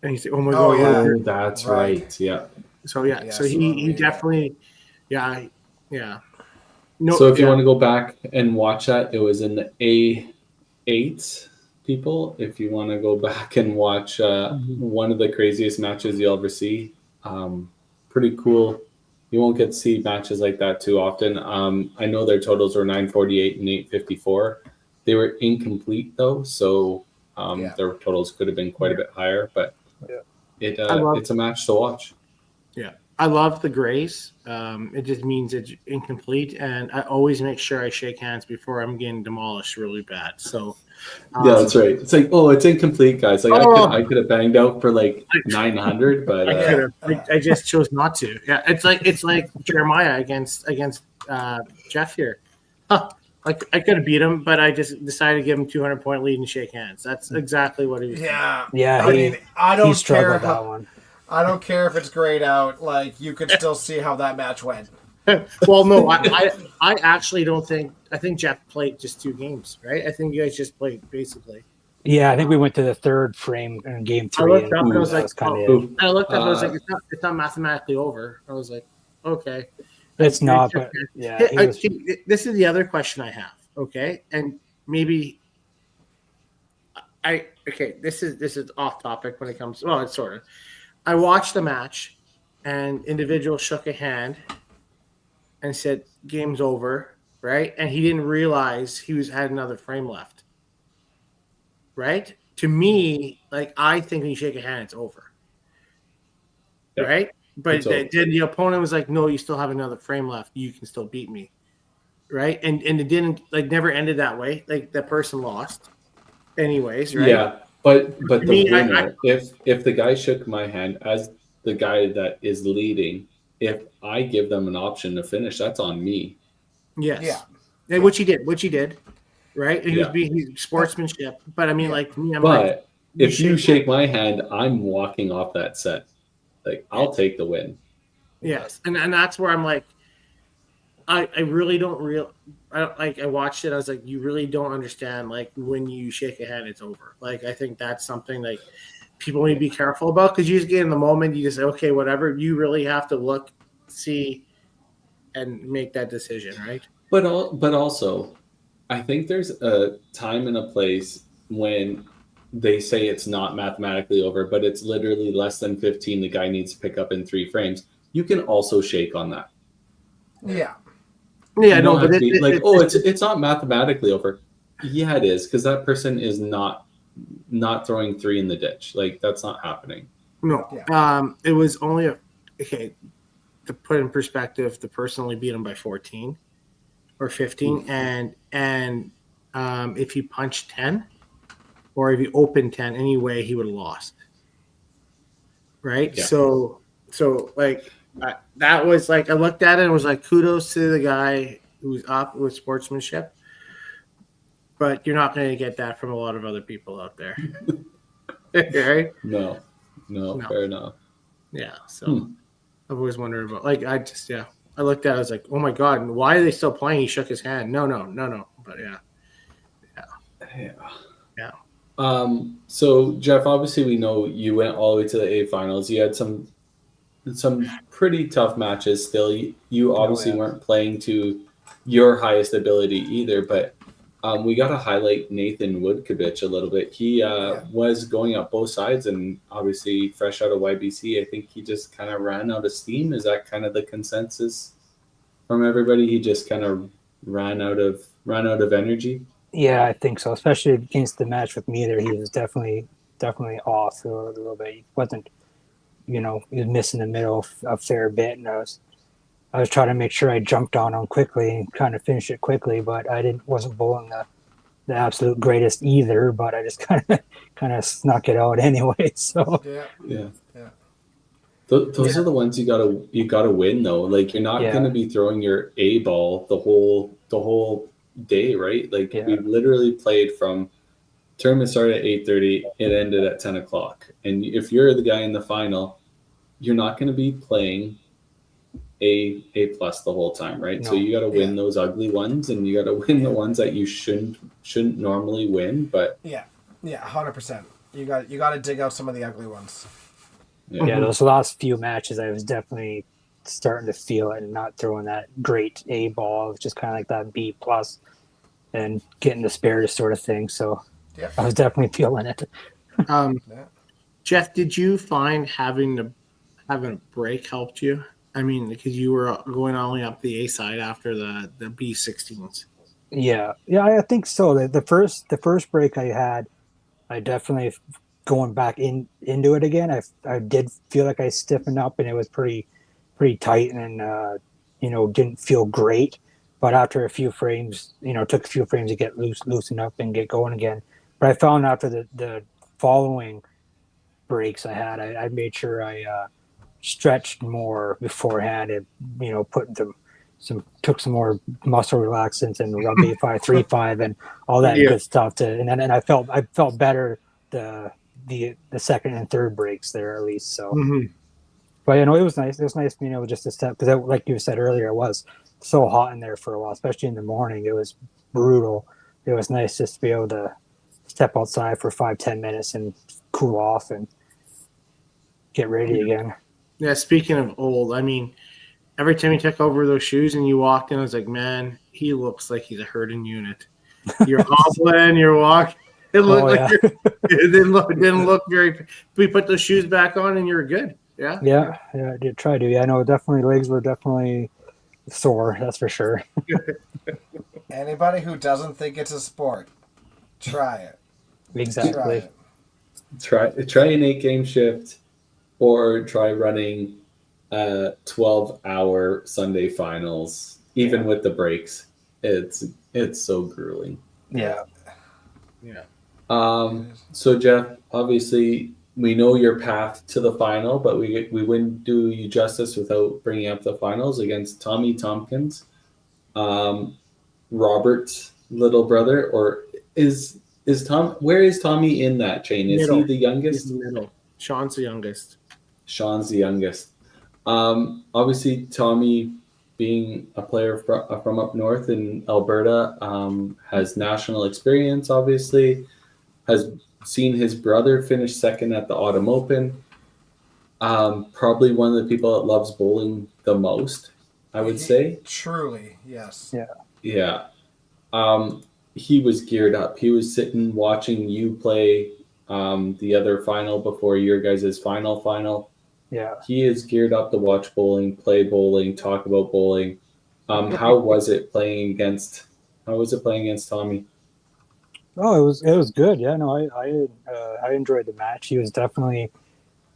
and he said, "Oh my Oh, god!" yeah. Oh, that's right. Yeah. So Yeah, so he definitely, yeah. No. So if you want to go back and watch that, it was in the A8 people. If you want to go back and watch one of the craziest matches you'll ever see, pretty cool. You won't get to see matches like that too often. I know their totals were 948 and 854. They were incomplete though, so their totals could have been quite a bit higher. But it's a match to watch. Yeah, I love the grace. It just means it's incomplete, and I always make sure I shake hands before I'm getting demolished really bad. So yeah, that's right. It's like, oh, it's incomplete, guys. Like I could have banged out for like 900, but I just chose not to. Yeah, it's like Jeremiah against Jeff here. Like I could have beat him, but I just decided to give him 200-point lead and shake hands. That's exactly what he was. Yeah. Yeah, I mean, I don't care that one. I don't care if it's grayed out. Like, you could still see how that match went. Well, no, I actually don't think. I think Jeff played just 2 games, right? I think you guys just played basically. Yeah, I think we went to the third frame in game I 3. looked up and I Ooh. was that like, was kind of oh. it. I looked up and I was like, it's not mathematically over. I was like, okay. It's not, but yeah, he was, This is the other question I have. Okay, and maybe This is off topic when it comes. Well, it's sort of. I watched the match, and individual shook a hand and said, "Game's over," right? And he didn't realize he had another frame left. Right? To me, like, I think when you shake a hand, it's over. Yeah. Right? But over. then the opponent was like, "No, you still have another frame left. You can still beat me." Right? And it didn't, like, never ended that way. Like, the person lost anyways, right? Yeah, but the me, winner, if the guy shook my hand as the guy that is leading, if I give them an option to finish, that's on me. Yes. Yeah. And which he did, right? He Yeah. was being sportsmanship. But I mean, Yeah. like, to me, I'm like, But if you shake my hand, I'm walking off that set. Like, I'll take the win. yes, and that's where I'm like, I really don't I watched it. I was like, you really don't understand. Like, when you shake a hand, it's over. Like, I think that's something like people need to be careful about, because you just get in the moment. You just say, okay, whatever. You really have to look, see, and make that decision, right? But also, I think there's a time and a place when they say it's not mathematically over, but it's literally less than 15. The guy needs to pick up in 3 frames. You can also shake on that. Yeah. Yeah, no, but it's not mathematically over. Yeah, it is, because that person is not throwing 3 in the ditch. Like, that's not happening. No. Yeah. It was only to put in perspective, the person only beat him by 14 or 15, and if he punched 10 or if he opened 10 anyway, he would have lost. Right? Yeah. So like, that was like, I looked at it and was like, kudos to the guy who's up with sportsmanship, but you're not going to get that from a lot of other people out there. Right? No, fair enough. Yeah. So I've always wondered about, like, I looked at it, I was like, oh my God, why are they still playing? He shook his hand. No. But yeah. So Jeff, obviously we know you went all the way to the A finals. You had some pretty tough matches still. You obviously weren't playing to your highest ability either, but we got to highlight Nathan Woodkovich a little bit. He was going up both sides, and obviously fresh out of YBC, I think he just kind of ran out of steam. Is that kind of the consensus from everybody? He just kind of ran out of energy. Yeah, I think so. Especially against the match with me there, he was definitely off a little bit. He wasn't, he was missing the middle a fair bit, and I was trying to make sure I jumped on him quickly and kind of finished it quickly, but I wasn't bowling the absolute greatest either. But I just kind of snuck it out anyway. So yeah. Those are the ones you gotta win though. Like, you're not gonna be throwing your A ball the whole day, right? Like, we literally played from tournament started at 8:30, it ended at 10 o'clock. And if you're the guy in the final, you're not going to be playing A plus the whole time, right? No. So you got to win those ugly ones, and you got to win the ones that you shouldn't normally win. But 100%. You got to dig out some of the ugly ones. Yeah, those last few matches, I was definitely starting to feel it and not throwing that great A ball. It was just kind of like that B plus and getting the spares sort of thing. So I was definitely feeling it. Jeff, did you find having a break helped you? I mean, because you were going only up the A side after the B16s. Yeah, I think so. The first break I had, I definitely going back into it again. I did feel like I stiffened up, and it was pretty tight, and didn't feel great. But after a few frames, it took a few frames to get loosened up and get going again. But I found after the following breaks I had, I made sure I stretched more beforehand and took some more muscle relaxants and rub A5 3-5 and all that good stuff and I felt better the second and third breaks there, at least. So But you know, it was nice. It was nice being able just to step because, like you said earlier, it was so hot in there for a while, especially in the morning. It was brutal. It was nice just to be able to step outside for 5-10 minutes and cool off and get ready again. Yeah, speaking of old, I mean, every time you took over those shoes and you walked in, I was like, man, he looks like he's a herding unit. You're hobbling, you're walking. It looked it didn't look very. We put those shoes back on and you're good. Yeah. Yeah, I did try to. Yeah, I know. Definitely, legs were definitely sore. That's for sure. Anybody who doesn't think it's a sport, try it. Exactly. Try it. Try an 8-game shift, or try running 12-hour Sunday finals, even with the breaks. It's so grueling. Yeah. So Jeff, obviously we know your path to the final, but we wouldn't do you justice without bringing up the finals against Tommy Tompkins, Robert's little brother, or is Tom? Where is Tommy in that chain? Is he the youngest? He's the middle. Sean's the youngest. Sean's the youngest. Obviously, Tommy, being a player from up north in Alberta, has national experience, obviously, has seen his brother finish second at the Autumn Open. Probably one of the people that loves bowling the most, I would say. Truly, yes. Yeah. He was geared up. He was sitting watching you play the other final before your guys' final. Yeah. He is geared up to watch bowling, play bowling, talk about bowling. How was it playing against Tommy? Oh, it was good. Yeah, no, I enjoyed the match. He was definitely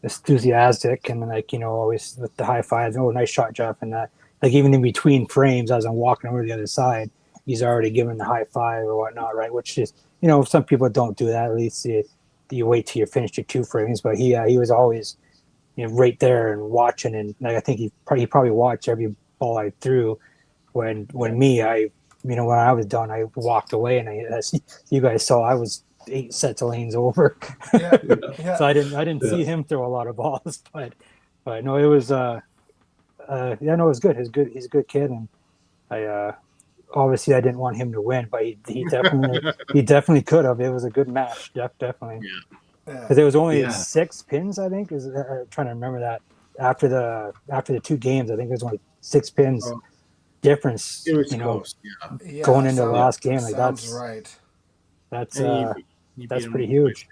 enthusiastic and always with the high fives. Oh, nice shot, Jeff, and that. Like even in between frames, as I'm walking over to the other side, he's already giving the high five or whatnot, right? Which is, some people don't do that. At least you wait till you finish your 2 frames. But he was always, right there and watching, and I think he probably watched every ball I threw. When I was done, I walked away, and as you guys saw, I was 8 sets of lanes over. Yeah. So I didn't see him throw a lot of balls, but no, it was it was good. He's a good kid, and I obviously I didn't want him to win, but he definitely could have. It was a good match, definitely. Yeah. Because there was only 6 pins, I think. I'm trying to remember that after the 2 games, I think there's only 6 pins difference. It was close. Yeah. Going into the last game, like that's right. That's You that's beat pretty him. huge.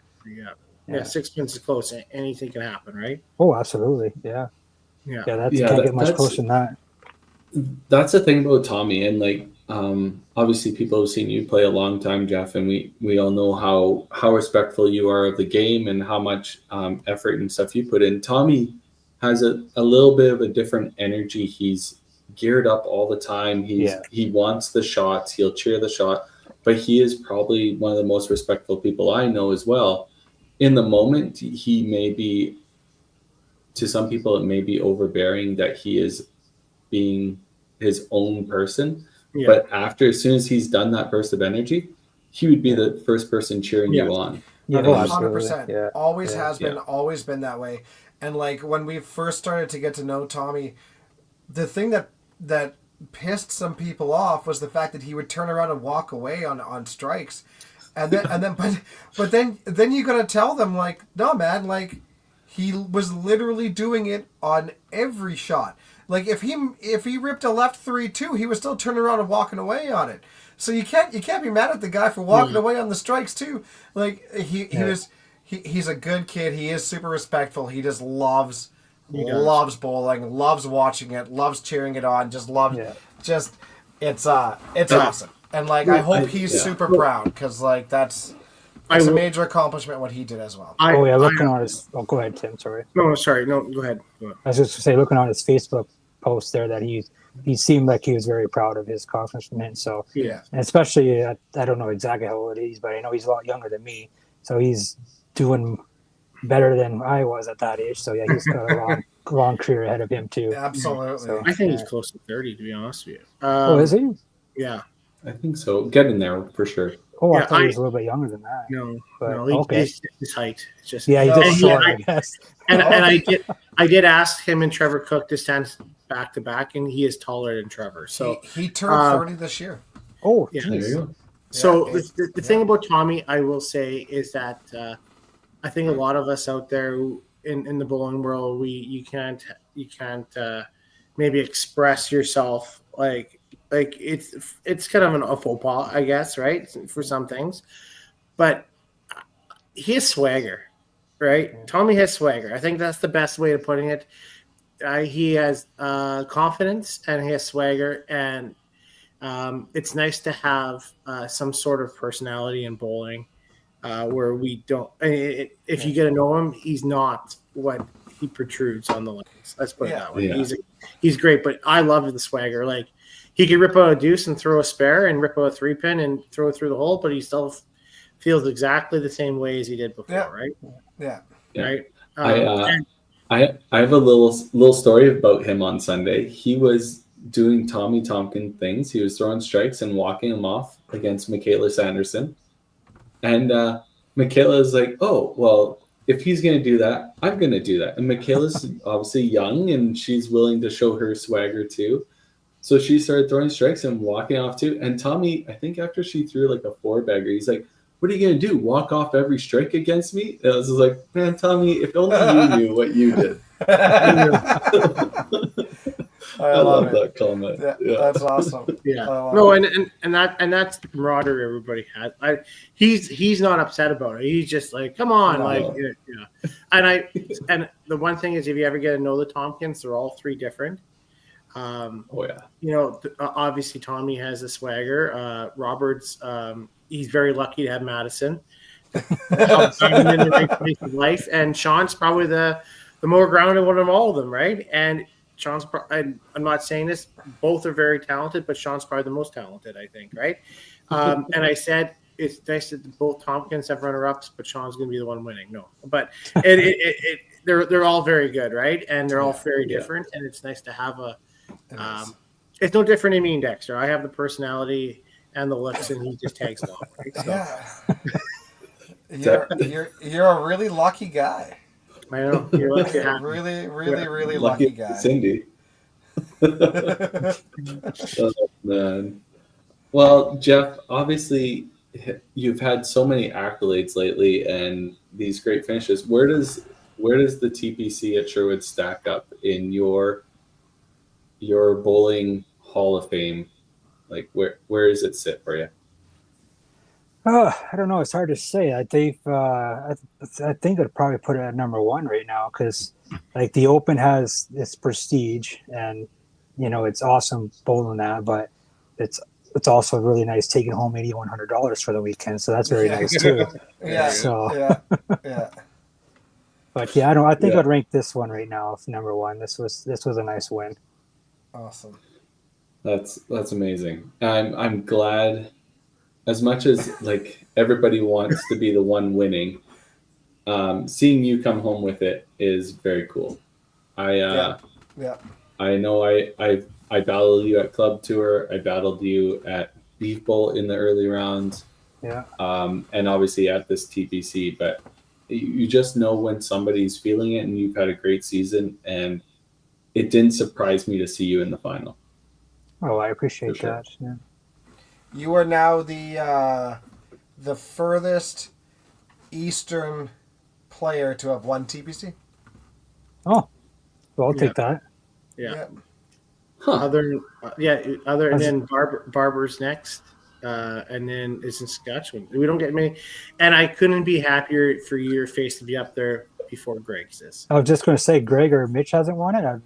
Yeah. 6 pins is close. Anything can happen, right? Oh, absolutely. Yeah. Can't get much closer than that. That's the thing about Tommy, and obviously people have seen you play a long time, Jeff, and we all know how respectful you are of the game and how much effort and stuff you put in. Tommy has a little bit of a different energy. He's geared up all the time. He wants the shots. He'll cheer the shot, but he is probably one of the most respectful people I know as well. In the moment, he may be, to some people, it may be overbearing that he is being his own person. Yeah. But as soon as he's done that burst of energy, he would be the first person cheering you on. Yeah, 100%. Yeah. Always has been, always been that way. And when we first started to get to know Tommy, the thing that pissed some people off was the fact that he would turn around and walk away on strikes. And then but then you gotta tell them no man, he was literally doing it on every shot. If he ripped a left 3-2, he was still turning around and walking away on it. So you can't be mad at the guy for walking away on the strikes too. He's a good kid. He is super respectful. He just loves bowling, loves watching it, loves cheering it on, it's awesome. And I hope he's super proud because that's a major accomplishment what he did as well. Looking on his. Oh, go ahead, Tim. Sorry. No, sorry. No, go ahead. I was just to say, looking on his Facebook post there, that he seemed like he was very proud of his accomplishment. So and especially I don't know exactly how old he is, but I know he's a lot younger than me. So he's doing better than I was at that age. So he's got a long career ahead of him too. Absolutely. So, I think he's close to 30, to be honest with you. Is he? Yeah. I think so. Getting there for sure. Oh, I Yeah, thought he was a little bit younger than that. no, But, no, okay. it's his height. It's just Yeah, he's No, just and short, I guess. and I did ask him and Trevor Cook to stand back to back, and he is taller than Trevor. So he turned 30 this year. Oh, Yeah. There you jeez. go. So Yeah, the thing about Tommy, I will say, is that I think a lot of us out there in the bowling world, you can't maybe express yourself like it's kind of a faux pas, I guess, right, for some things, but he has swagger, right? Tommy has swagger. I think that's the best way of putting it. He has confidence and he has swagger, and it's nice to have some sort of personality in bowling where we don't. If you get to know him, he's not what he protrudes on the lines. Let's put it that way. Yeah. He's great, but I love the swagger. Like he could rip out a deuce and throw a spare, and rip out a 3-pin and throw it through the hole, but he still feels exactly the same way as he did before, Yeah. right? Yeah. Yeah. Right. I have a little story about him on Sunday. He was doing Tommy Tompkin things. He was throwing strikes and walking them off against Michaela Sanderson. And Michaela's like, oh, well, if he's going to do that, I'm going to do that. And Michaela's obviously young and she's willing to show her swagger too. So she started throwing strikes and walking off too. And Tommy, I think after she threw like a 4-bagger, he's like, what are you going to do? Walk off every strike against me? And I was just like, man, Tommy, if only you knew what you did. I love that comment. Yeah, that's awesome. Yeah. I love No, it. and that's the camaraderie everybody has. He's not upset about it. He's just like, come on, No. like yeah. And the one thing is, if you ever get to know the Tompkins, they're all three different. Oh yeah. You know, obviously Tommy has a swagger. Robert's he's very lucky to have Madison. In the right place of life, and Sean's probably the more grounded one of all of them, right? And Sean's, I'm not saying this, both are very talented, but Sean's probably the most talented, I think, right? And I said it's nice that both Tompkins have runner-ups, but Sean's going to be the one winning. No, but they're all very good, right? And they're all very different, and it's nice to have a. It's no different in me and Dexter. I have the personality and the looks, and he just tags along. Right? So, Yeah. You're a really lucky guy. I know you're lucky to have me. Really lucky guy. Cindy. Oh, man. Well, Jeff, obviously you've had so many accolades lately and these great finishes. Where does the TPC at Sherwood stack up in your bowling Hall of Fame? Like where does it sit for you? I don't know. It's hard to say. I think I'd probably put it at number 1 right now because, like, the Open has its prestige, and it's awesome bowling that, but it's also really nice taking home $8,100 for the weekend. So that's very nice too. Yeah. So Yeah. but yeah, I think I'd rank this one right now as number 1. This was a nice win. Awesome. That's amazing. I'm glad. As much as like everybody wants to be the one winning, seeing you come home with it is very cool. I know I battled you at Club Tour. I battled you at Beef Bowl in the early rounds. Yeah. And obviously at this TPC, but you just know when somebody's feeling it, and you've had a great season. And it didn't surprise me to see you in the final. Oh, I appreciate For sure. that. Yeah. You are now the furthest Eastern player to have won TPC. Oh, well, I'll take that. Yeah. Huh. And then Barber's next, and then it's in Saskatchewan. We don't get many, and I couldn't be happier for your face to be up there before Greg's is. I was just going to say, Greg or Mitch hasn't won it.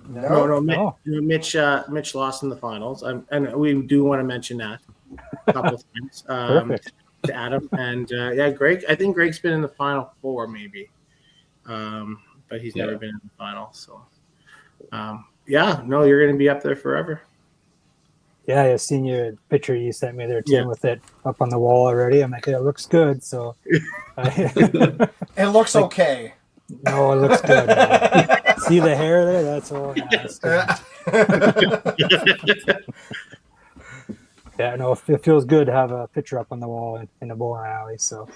No. Mitch lost in the finals, and we do want to mention that a couple of times to Adam. And Greg. I think Greg's been in the final 4 maybe, but he's never been in the final. So, you're going to be up there forever. Yeah, I've seen your picture you sent me there, Tim, with it up on the wall already. I'm like, it looks good. So, It looks okay. No, it looks good. Man. See the hair there? That's all. Yeah, Yeah, no, it feels good to have a picture up on the wall in the bowling alley. So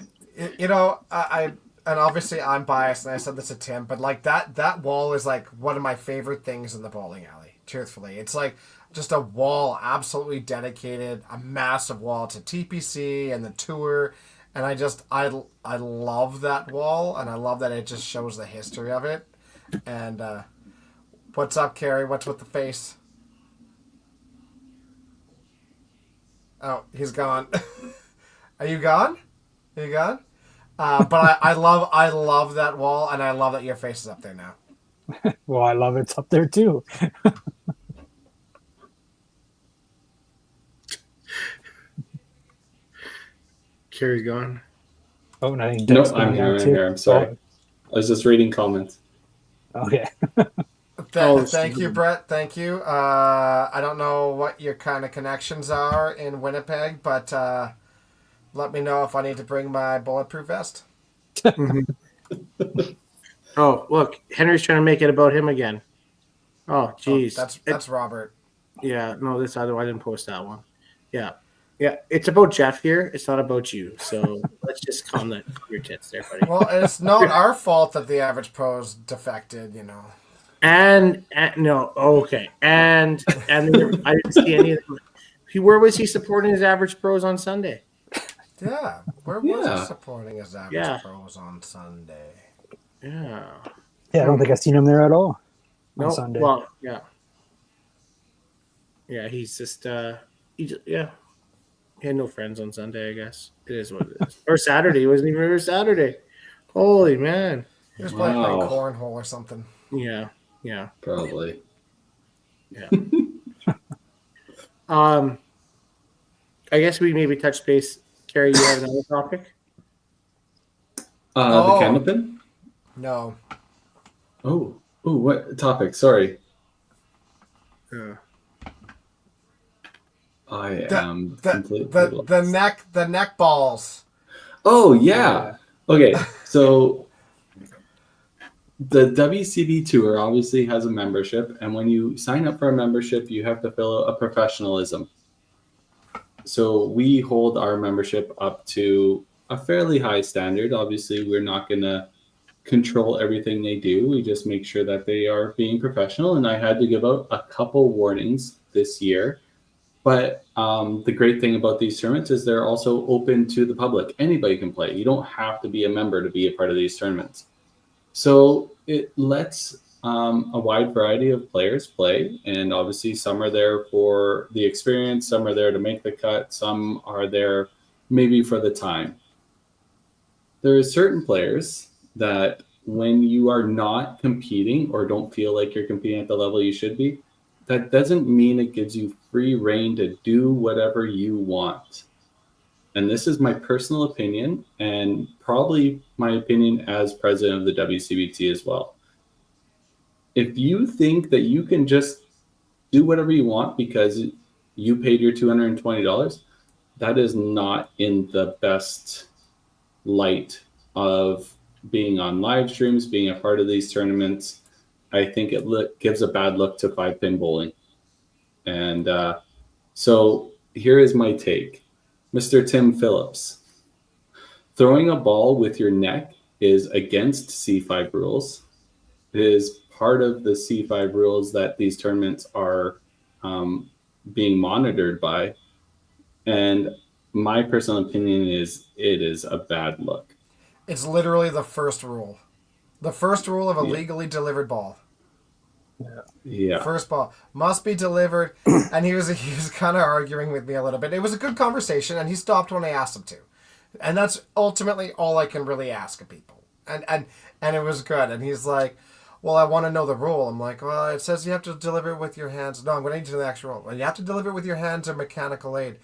You know, I and obviously I'm biased, and I said this to Tim, but like that wall is like one of my favorite things in the bowling alley. Truthfully, it's like just a wall absolutely dedicated, a massive wall to TPC and the tour, and I love that wall, and I love that it just shows the history of it. And what's up, Carrie? What's with the face? Oh, he's gone. Are you gone? Are you gone? But I love that wall, and I love that your face is up there now. well, I love it's up there too. Carrie's gone. Oh, and I think No, Deck's I'm going here. now I'm too. here. I'm sorry. I was just reading comments. Oh, okay. Thank you, Brett. Thank you. I don't know what your kind of connections are in Winnipeg, but let me know if I need to bring my bulletproof vest. Oh, look, Henry's trying to make it about him again. Oh, jeez. Oh, that's Robert. Yeah, no, this other I didn't post that one. Yeah. Yeah, it's about Jeff here. It's not about you. So let's just calm your tits there, buddy. Well, it's not our fault that the average pros defected, you know. And no, okay. And I didn't see any of them. Where was he supporting his average pros on Sunday? Yeah, where was Yeah. he supporting his average Yeah. pros on Sunday? Yeah. Yeah, I don't think I've seen him there at all on No. Sunday. Well, yeah. Yeah, he's just yeah. He had no friends on Sunday, I guess. It is what it is. Or Saturday. It wasn't even there Saturday. Holy man. He was probably playing Wow. cornhole or something. Yeah. Yeah. Probably. Yeah. I guess we maybe touch base. Carrie, you have another topic? The canopin? No. Oh, what topic? Sorry. I am completely lost. the neck balls. Oh yeah. Okay, so the WCB tour obviously has a membership, and when you sign up for a membership, you have to fill out a professionalism. So we hold our membership up to a fairly high standard. Obviously, we're not going to control everything they do. We just make sure that they are being professional. And I had to give out a couple warnings this year. But the great thing about these tournaments is they're also open to the public. Anybody can play. You don't have to be a member to be a part of these tournaments. So it lets a wide variety of players play. And obviously some are there for the experience. Some are there to make the cut. Some are there maybe for the time. There are certain players that when you are not competing or don't feel like you're competing at the level you should be, that doesn't mean it gives you free reign to do whatever you want. And this is my personal opinion, and probably my opinion as president of the WCBT as well. If you think that you can just do whatever you want because you paid your $220, that is not in the best light of being on live streams, being a part of these tournaments. I think it gives a bad look to 5-pin bowling. And so here is my take. Mr. Tim Phillips, throwing a ball with your neck is against C5 rules. It is part of the C5 rules that these tournaments are being monitored by. And my personal opinion is it is a bad look. It's literally the first rule. The first rule of a legally delivered ball. Yeah. First ball must be delivered, and he was kind of arguing with me a little bit. It was a good conversation, and he stopped when I asked him to, and that's ultimately all I can really ask of people. And it was good. And he's like, "Well, I want to know the rule." I'm like, "Well, it says you have to deliver it with your hands." No, I'm going to need to know the actual rule. Well, you have to deliver it with your hands or mechanical aid.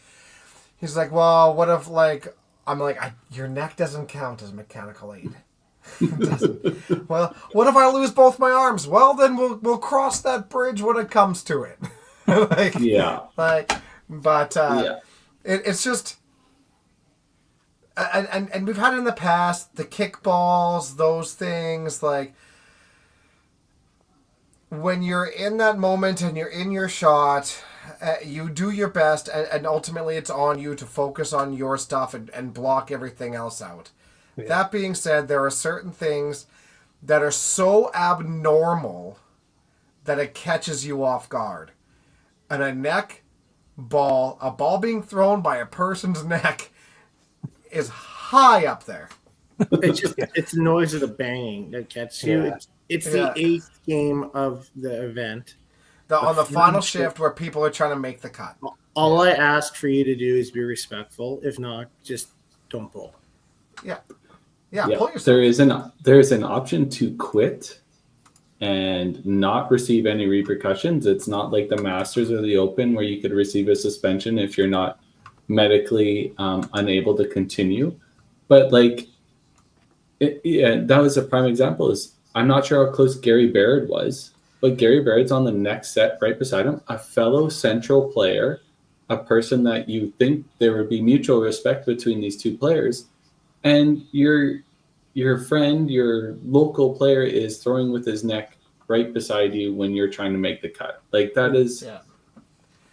He's like, "Well, what if like?" I'm like, "Your neck doesn't count as mechanical aid." It doesn't. Well, what if I lose both my arms? Well, then we'll cross that bridge when it comes to it. It's just, and we've had it in the past, the kickballs, those things, like when you're in that moment and you're in your shot You do your best, and ultimately it's on you to focus on your stuff and block everything else out. Yeah. That being said, there are certain things that are so abnormal that it catches you off guard. And a ball being thrown by a person's neck is high up there. It's just it's the noise of the banging that gets you. Yeah. It's Yeah. the 8th game of the event. On the final final shift where people are trying to make the cut. All I ask for you to do is be respectful. If not, just don't bowl. Yeah. Yeah, Yeah, pull yourself. there is an option to quit and not receive any repercussions. It's not like the Masters or the Open where you could receive a suspension if you're not medically unable to continue. But like, that was a prime example. Is I'm not sure how close Gary Baird was, but Gary Baird's on the next set right beside him, a fellow Central player, a person that you think there would be mutual respect between these two players, and your friend, your local player, is throwing with his neck right beside you when you're trying to make the cut. Like, that is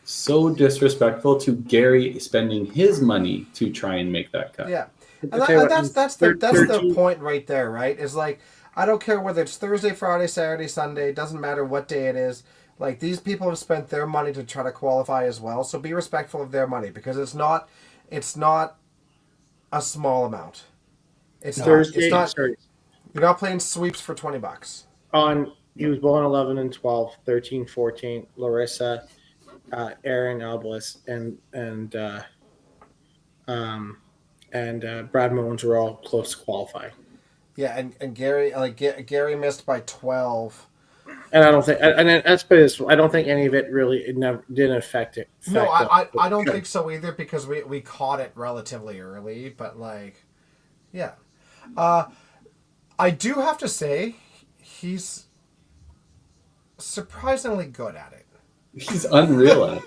so disrespectful to Gary spending his money to try and make that cut. Yeah. And Okay, what- that's the 13 point right there, right? Is like, I don't care whether it's Thursday, Friday, Saturday, Sunday, it doesn't matter what day it is. Like, these people have spent their money to try to qualify as well, so be respectful of their money, because it's not a small amount. Thursday. You're not playing sweeps for $20. He was bowling 11 and 12, 13, 14. Larissa, Aaron Alblis, and Brad Mullins were all close to qualifying. Yeah, and Gary missed by 12. And I don't think, and that's this. I don't think any of it really didn't affect it. No, I don't think so either, because we caught it relatively early. But like, yeah, I do have to say he's surprisingly good at it. He's unreal at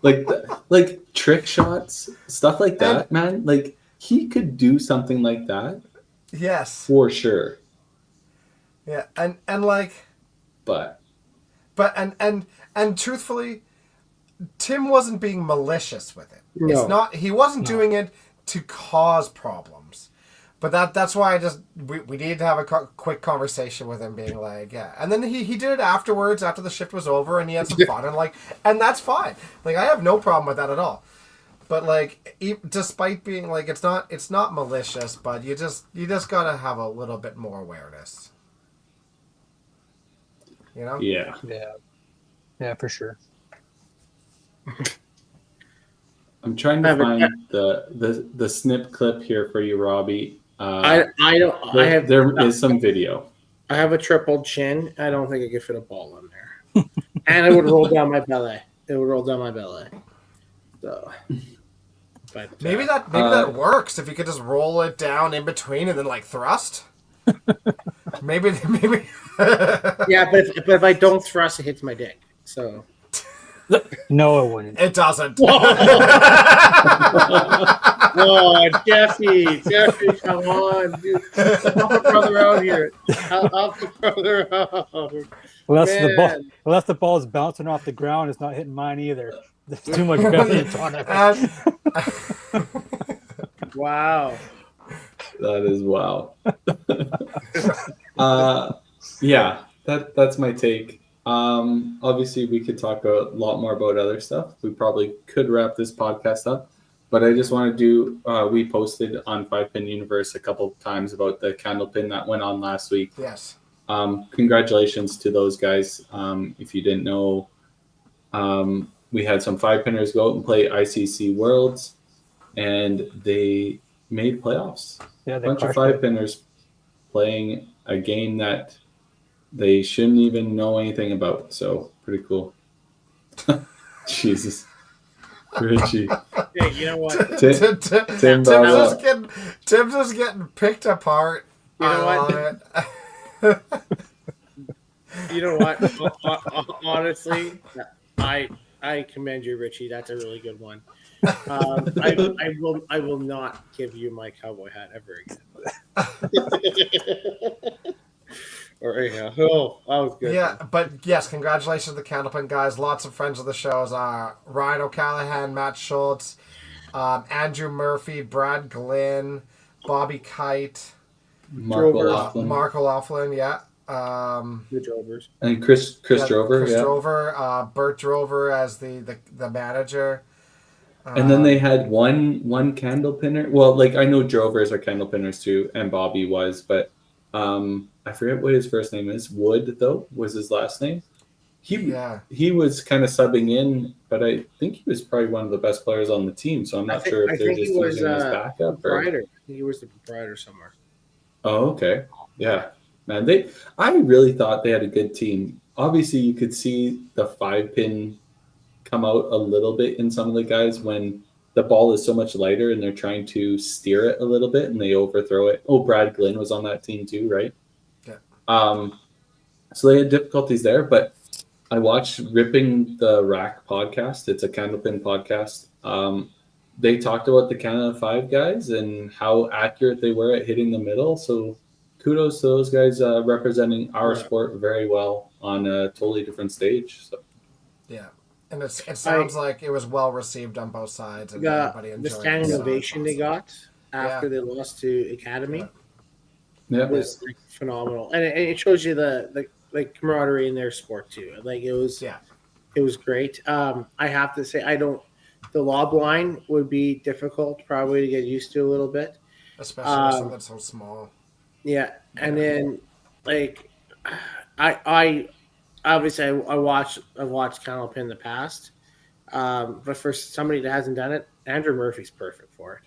it. like trick shots, stuff like that, man. Like, he could do something like that Yes. for sure. Yeah, and like, But and truthfully, Tim wasn't being malicious with it. No. It's not. He wasn't doing it to cause problems. But that's why we needed to have a quick conversation with him, being like, yeah. And then he did it afterwards, after the shift was over, and he had some fun, and that's fine. Like, I have no problem with that at all. But like, despite being like, it's not malicious, but you just gotta have a little bit more awareness. You know? yeah. Yeah, for sure. I'm trying to find the snip clip here for you, Robbie. There is some video. I have a triple chin. I don't think I could fit a ball in there, and it would roll down my belly. So, but Maybe that works if you could just roll it down in between and then like thrust. maybe. yeah, but if I don't thrust, it hits my dick. So No, it wouldn't. It doesn't. oh, Jeffy, come on, dude. Help a brother out here. Help a brother out. Unless the ball's bouncing off the ground, it's not hitting mine either. There's too much variance on it. Wow. That is wow. Yeah, that's my take. Obviously, we could talk a lot more about other stuff. We probably could wrap this podcast up, but I just want to do. We posted on 5-Pin Universe a couple of times about the candlepin that went on last week. Yes. Congratulations to those guys. If you didn't know, we had some 5-pinners go out and play ICC Worlds, and they made playoffs. Yeah, A bunch of 5-pinners playing a game that they shouldn't even know anything about. So pretty cool. Jesus. Richie. Hey, you know what? Tim Tim's just getting picked apart. You know what? You know what? Honestly, I commend you, Richie. That's a really good one. I will not give you my cowboy hat ever again. Or yeah, oh, that was good. Yeah, but yes, congratulations to the Candlepin guys. Lots of friends of the shows are Ryan O'Callahan, Matt Schultz, Andrew Murphy, Brad Glynn, Bobby Kite, Mark Drovers. O'Loughlin. Mark O'Loughlin, yeah. The Drovers. And Chris Yeah, Drover, Chris yeah. Drover, Bert Drover as the manager. And then they had one candle pinner. Well, like I know Drovers are candle pinners too, and Bobby was, but I forget what his first name is. Wood though was his last name. He was kind of subbing in, but I think he was probably one of the best players on the team. So I'm not sure if they're just using him as backup. Proprietor. He was the proprietor somewhere. Oh, okay. Yeah. Man, I really thought they had a good team. Obviously you could see the 5-pin come out a little bit in some of the guys when the ball is so much lighter and they're trying to steer it a little bit and they overthrow it. Oh, Brad Glynn was on that team too, right? Yeah. So they had difficulties there, but I watched Ripping the Rack podcast. It's a Candlepin podcast. They talked about the Canada 5 guys and how accurate they were at hitting the middle. So kudos to those guys representing our sport very well on a totally different stage. So. Yeah. And it sounds like it was well received on both sides. And everybody enjoyed the standing ovation they got after they lost to Academy. Yeah. Was like, phenomenal. And it shows you the camaraderie in their sport too. Like it was great. I have to say the lob line would be difficult probably to get used to a little bit. Especially with something that's so small. Yeah. And then like I obviously I've watched Candlepin in the past. But for somebody that hasn't done it, Andrew Murphy's perfect for it.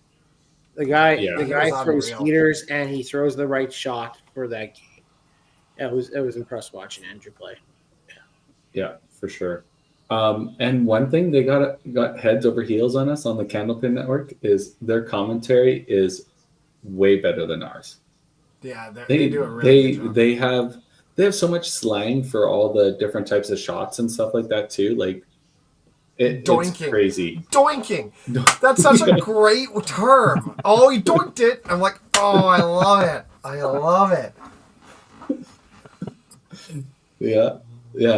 The guy throws heaters and he throws the right shot for that game. It was impressive watching Andrew play. Yeah, for sure. And one thing they got heads over heels on us on the Candlepin Network is their commentary is way better than ours. Yeah, they do a really good job. They have so much slang for all the different types of shots and stuff like that too. Like it's crazy. Doinking. That's such a great term. Oh, he doinked it. I'm like, oh, I love it. I love it. Yeah,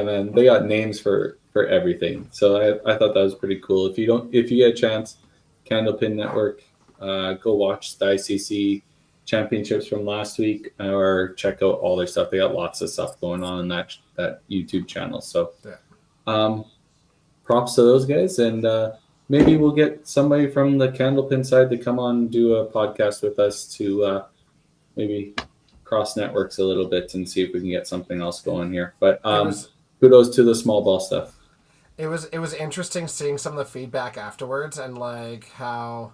man. They got names for everything. So I thought that was pretty cool. If you get a chance, Candlepin Network, go watch the ICC championships from last week or check out all their stuff. They got lots of stuff going on in that YouTube channel. So props to those guys. And maybe we'll get somebody from the Candlepin side to come on and do a podcast with us to maybe cross networks a little bit and see if we can get something else going here. But kudos to the small ball stuff. It was interesting seeing some of the feedback afterwards and like how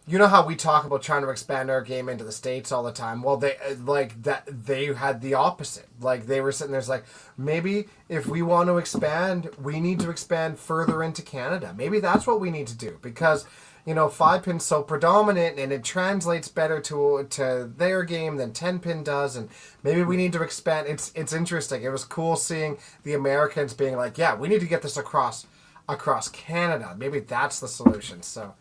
you know how we talk about trying to expand our game into the States all the time? Well, they had the opposite. Like they were sitting there like, maybe if we want to expand, we need to expand further into Canada. Maybe that's what we need to do because 5-pin's so predominant and it translates better to their game than 10-pin does, and maybe we need to expand. It's interesting. It was cool seeing the Americans being like, yeah, we need to get this across Canada. Maybe that's the solution. So.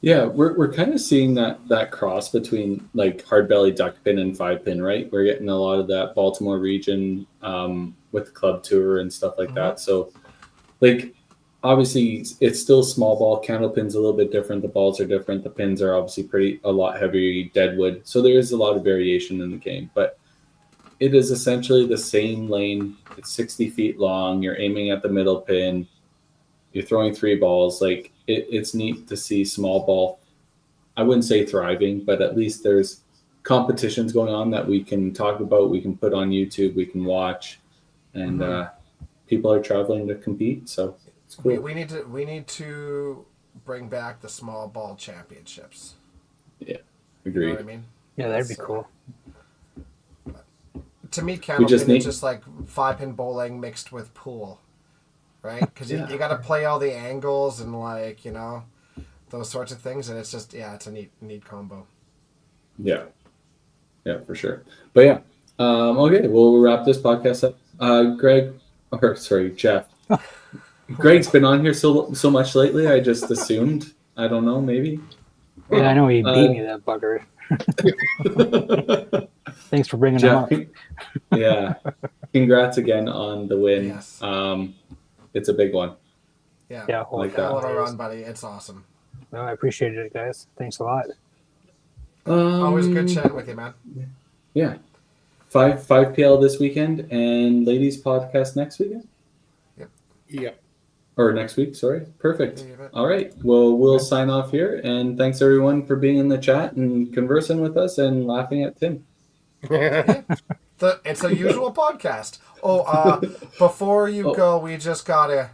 Yeah, we're kind of seeing that cross between like hard belly duck pin and 5-pin, right? We're getting a lot of that Baltimore region with the club tour and stuff like that. So, like, obviously it's still small ball. Candlepin's a little bit different. The balls are different. The pins are obviously a lot heavier deadwood. So there is a lot of variation in the game, but it is essentially the same lane. It's 60 feet long. You're aiming at the middle pin. You're throwing 3 balls. Like it's neat to see small ball. I wouldn't say thriving, but at least there's competitions going on that we can talk about. We can put on YouTube. We can watch, and people are traveling to compete. So it's cool. We need to bring back the small ball championships. Yeah, agreed. You know what I mean? Yeah, that'd be cool. To me, Candlepin is just like 5-pin bowling mixed with pool. Right? Because you got to play all the angles and those sorts of things, and it's just it's a neat combo. Yeah, for sure. But yeah, okay, we'll wrap this podcast up. Jeff. Greg's been on here so much lately. I just assumed. I don't know, maybe. Yeah, I know he beat me, that bugger. Thanks for bringing them Jeff, up. yeah. Congrats again on the win. Yes. It's a big one. Yeah. Yeah, Like Hell that. of a run, buddy. It's awesome. No, I appreciate it, guys. Thanks a lot. Always good chatting with you, man. Yeah. 5 PL this weekend and ladies podcast next weekend. Yep. Or next week, sorry. Perfect. Yeah, All right. Well, we'll sign off here. And thanks everyone for being in the chat and conversing with us and laughing at Tim. It's a usual podcast. Oh, before you go, we just gotta.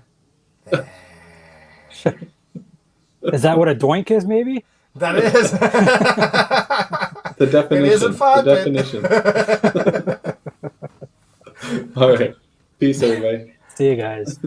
Is that what a doink is, maybe? That is. The definition. It isn't fun. The definition. All right. Peace, everybody. See you guys.